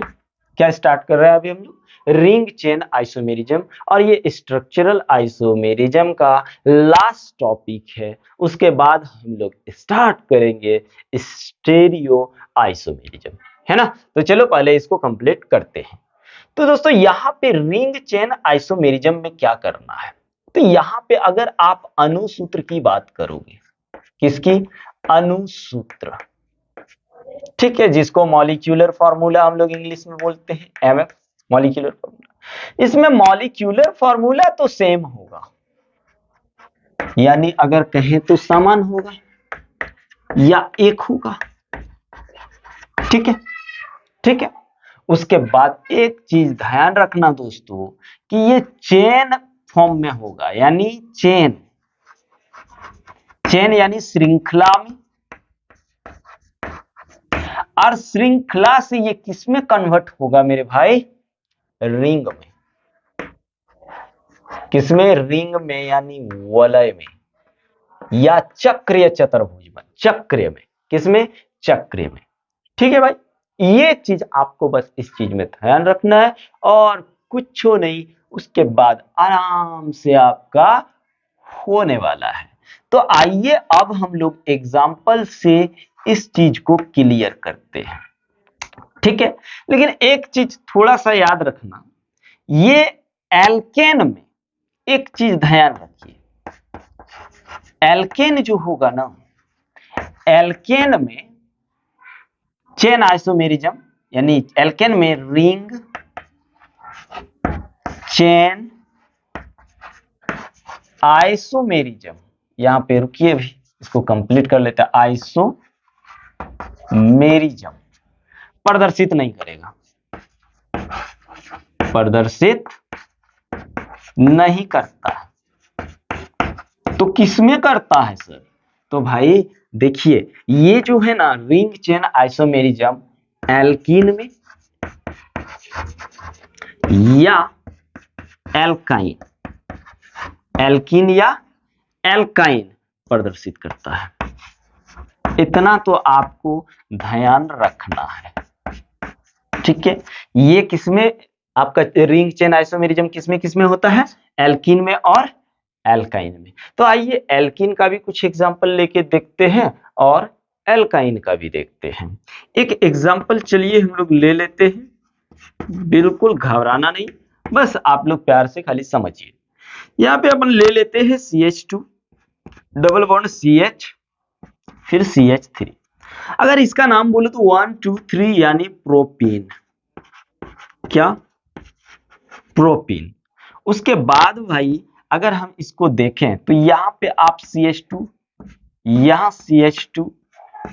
क्या स्टार्ट कर रहे हैं अभी हम लोग? Ring chain isomerism. और ये स्ट्रक्चरल आइसोमेरिज्म का लास्ट टॉपिक है। उसके बाद हम लोग स्टार्ट करेंगे स्टेरियो आइसोमेरिज्म, है ना। तो चलो पहले इसको कंप्लीट करते हैं। तो दोस्तों यहाँ पे रिंग चेन आइसोमेरिज्म में क्या करना है? तो यहाँ पे अगर आप अणुसूत्र की बात करोगे, किसकी? अणुसूत्र। ठीक है, जिसको मॉलिक्यूलर फॉर्मूला हम लोग इंग्लिश में बोलते हैं MF, मॉलिक्यूलर फॉर्मूला। इसमें मॉलिक्यूलर फॉर्मूला तो सेम होगा, यानी अगर कहें तो समान होगा या एक होगा। ठीक है, ठीक है। उसके बाद एक चीज ध्यान रखना दोस्तों कि ये चेन फॉर्म में होगा, यानी चेन यानी श्रृंखला में। और श्रृंखला से ये किसमें कन्वर्ट होगा मेरे भाई? रिंग में। किसमें? रिंग में, यानी वलय में या चक्रीय चतुर्भुज में। चक्र में, किसमें? चक्र में। ठीक है भाई, ये चीज आपको बस इस चीज में ध्यान रखना है और कुछ नहीं। उसके बाद आराम से आपका होने वाला है। तो आइए अब हम लोग एग्जाम्पल से इस चीज को क्लियर करते हैं। ठीक है, लेकिन एक चीज थोड़ा सा याद रखना, ये एल्केन में एक चीज ध्यान रखिए, एल्केन जो होगा ना, एल्केन में चेन आइसोमेरिज्म, यानी एल्केन में रिंग चेन आइसोमेरिज्म, यहां पे रुकिए भी, इसको कंप्लीट कर लेते हैं। आइसोमेरिज्म प्रदर्शित नहीं करेगा, प्रदर्शित नहीं करता। तो किसमें करता है सर? तो भाई देखिए, ये जो है ना रिंग चेन आइसोमेरिज्म, एल्कीन में या एल्काइन, एल्कीन या एल्काइन प्रदर्शित करता है। इतना तो आपको ध्यान रखना है, ठीक है। ये किसमें आपका रिंग चेन आइसोमेरिज्म किसमें किसमें होता है? एल्कीन में और एल्काइन में। तो आइए एल्कीन का भी कुछ एग्जांपल लेके देखते हैं और एल्काइन का भी देखते हैं। एक एग्जांपल चलिए हम लोग ले लेते हैं, बिल्कुल घबराना नहीं, बस आप लोग प्यार से खाली समझिए। यहाँ पे अपन ले लेते हैं CH2 डबल बॉन्ड CH फिर CH3। अगर इसका नाम बोले तो 1 2 3 यानी प्रोपीन। क्या? प्रोपीन। उसके बाद भाई अगर हम इसको देखें तो यहां पे आप CH2, यहां CH2,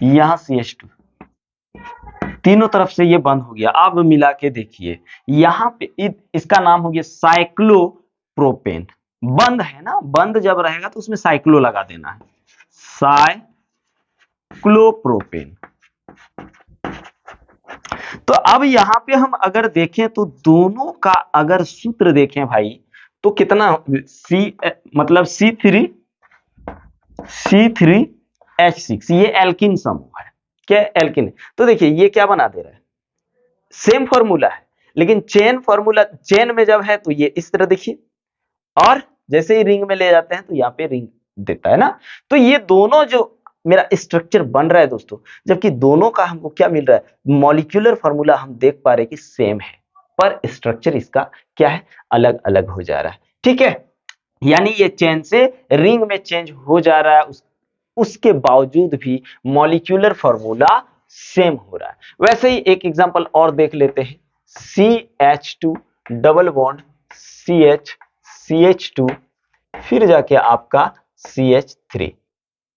यहां CH2, तीनों तरफ से ये बंद हो गया। अब मिला के देखिए, यहां पे इसका नाम हो गया साइक्लोप्रोपेन। बंद है ना, बंद जब रहेगा तो उसमें साइक्लो लगा देना है, साइक्लोप्रोपेन। तो अब यहां पे हम अगर देखें तो दोनों का अगर सूत्र देखें भाई तो कितना मतलब C3H6, ये एल्किन समूह है। क्या एल्किन? तो देखिए ये क्या बना दे रहा है, सेम फॉर्मूला है लेकिन चेन फॉर्मूला, चेन में जब है तो ये इस तरह देखिए, और जैसे ही रिंग में ले जाते हैं तो यहाँ पे रिंग देता है ना। तो ये दोनों जो मेरा स्ट्रक्चर बन रहा है दोस्तों, जबकि दोनों का हमको क्या मिल रहा है, मॉलिक्यूलर फॉर्मूला हम देख पा रहे हैं कि सेम है, पर स्ट्रक्चर इसका क्या है, अलग अलग हो जा रहा है, ठीक है। यानी ये चेन से रिंग में चेंज हो जा रहा है, उसके बावजूद भी मॉलिक्यूलर फॉर्मूला सेम हो रहा है। वैसे ही एक एग्जांपल और देख लेते हैं, CH2 डबल बॉन्ड CH2 फिर जाके आपका CH3,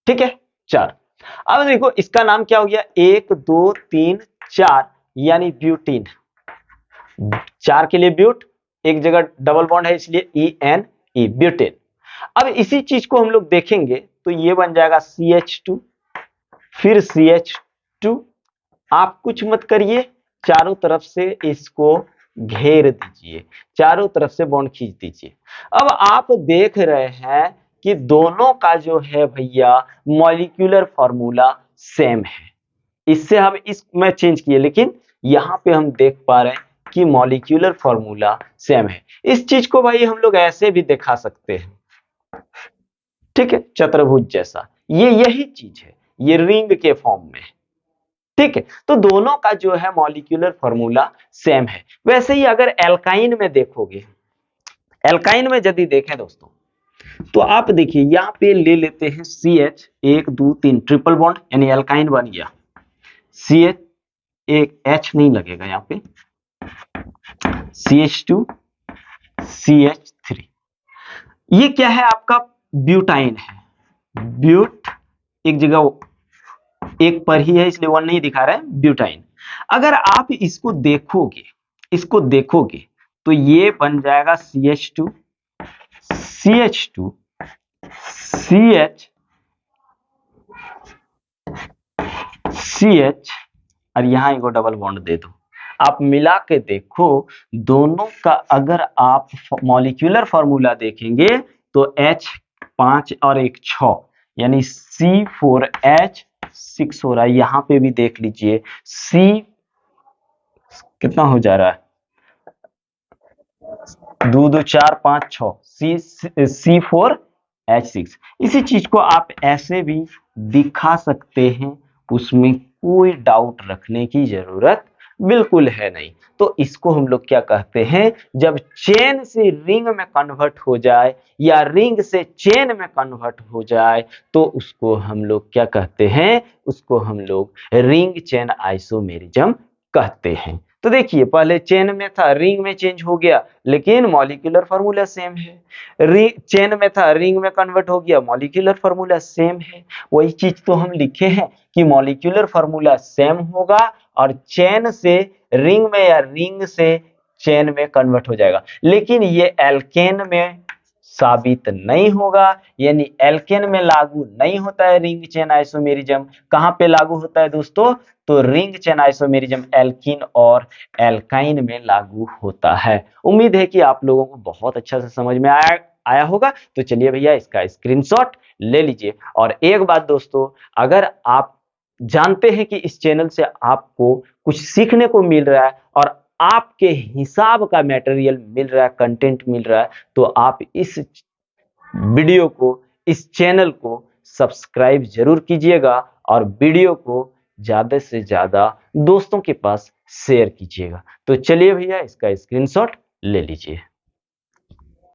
ठीक है, 4। अब देखो इसका नाम क्या हो गया, 1 2 3 4 यानी ब्यूटीन। 4 के लिए ब्यूट, एक जगह डबल बॉन्ड है इसलिए ENE ब्यूटेन। अब इसी चीज को हम लोग देखेंगे तो ये बन जाएगा CH2 फिर CH2। आप कुछ मत करिए, चारों तरफ से इसको घेर दीजिए, चारों तरफ से बॉन्ड खींच दीजिए। अब आप देख रहे हैं कि दोनों का जो है भैया मॉलिक्यूलर फॉर्मूला सेम है। इससे हम इसमें चेंज किए लेकिन यहां पे हम देख पा रहे हैं कि मॉलिक्यूलर फॉर्मूला सेम है। इस चीज को भाई हम लोग ऐसे भी दिखा सकते हैं, ठीक है, चतुर्भुज जैसा। ये यही चीज है, ये रिंग के फॉर्म में, ठीक है। तो दोनों का जो है मॉलिक्यूलर फॉर्मूला सेम है। वैसे ही अगर एल्काइन में देखोगे, एल्काइन में यदि देखें दोस्तों तो आप देखिए यहां पे ले लेते हैं CH 1 2 3 ट्रिपल बॉन्ड, यानी एल्काइन बन गया। CH एक H नहीं लगेगा यहां पे, CH2 CH3। ये क्या है आपका, ब्यूटाइन है। ब्यूट एक जगह एक पर ही है इसलिए वन नहीं दिखा रहा है, ब्यूटाइन। अगर आप इसको देखोगे तो ये बन जाएगा CH2 CH2 CH CH और यहां एक डबल बॉन्ड दे दो। आप मिला के देखो, दोनों का अगर आप मॉलिक्यूलर फॉर्मूला देखेंगे तो H 5 और 1 6 यानी C4H6 हो रहा है। यहां पे भी देख लीजिए C कितना हो जा रहा है, 2 2 4 5 6 C4H6। इसी चीज को आप ऐसे भी दिखा सकते हैं, उसमें कोई डाउट रखने की जरूरत बिल्कुल है नहीं। तो इसको हम लोग क्या कहते हैं, जब चेन से रिंग में कन्वर्ट हो जाए या रिंग से चेन में कन्वर्ट हो जाए तो उसको हम लोग क्या कहते हैं, उसको हम लोग रिंग चेन आइसोमेरिज्म कहते हैं। तो देखिए पहले चेन में था, रिंग में चेंज हो गया, लेकिन मॉलिक्यूलर फार्मूला सेम है। चेन में था, रिंग में कन्वर्ट हो गया, मॉलिक्यूलर फार्मूला सेम है। वही चीज तो हम लिखे हैं कि मॉलिक्यूलर फार्मूला सेम होगा और चेन से रिंग में या रिंग से चेन में कन्वर्ट हो जाएगा, लेकिन ये एल्केन में साबित नहीं होगा, यानी एल्केन में लागू नहीं होता है रिंग चेन आइसोमेरिज्म। कहां पे लागू होता है दोस्तों, तो रिंग चेन आइसोमेरिज्म एल्कीन और एल्काइन में लागू होता है। उम्मीद है कि आप लोगों को बहुत अच्छा से समझ में आया होगा। तो चलिए भैया इसका स्क्रीनशॉट ले लीजिए। और एक बात दोस्तों, अगर आप जानते हैं कि इस चैनल से आपको कुछ सीखने को मिल रहा है और आपके हिसाब का मटेरियल मिल रहा है, कंटेंट मिल रहा है, तो आप इस वीडियो को, इस चैनल को सब्सक्राइब जरूर कीजिएगा और वीडियो को ज्यादा से ज्यादा दोस्तों के पास शेयर कीजिएगा। तो चलिए भैया इसका स्क्रीनशॉट ले लीजिए।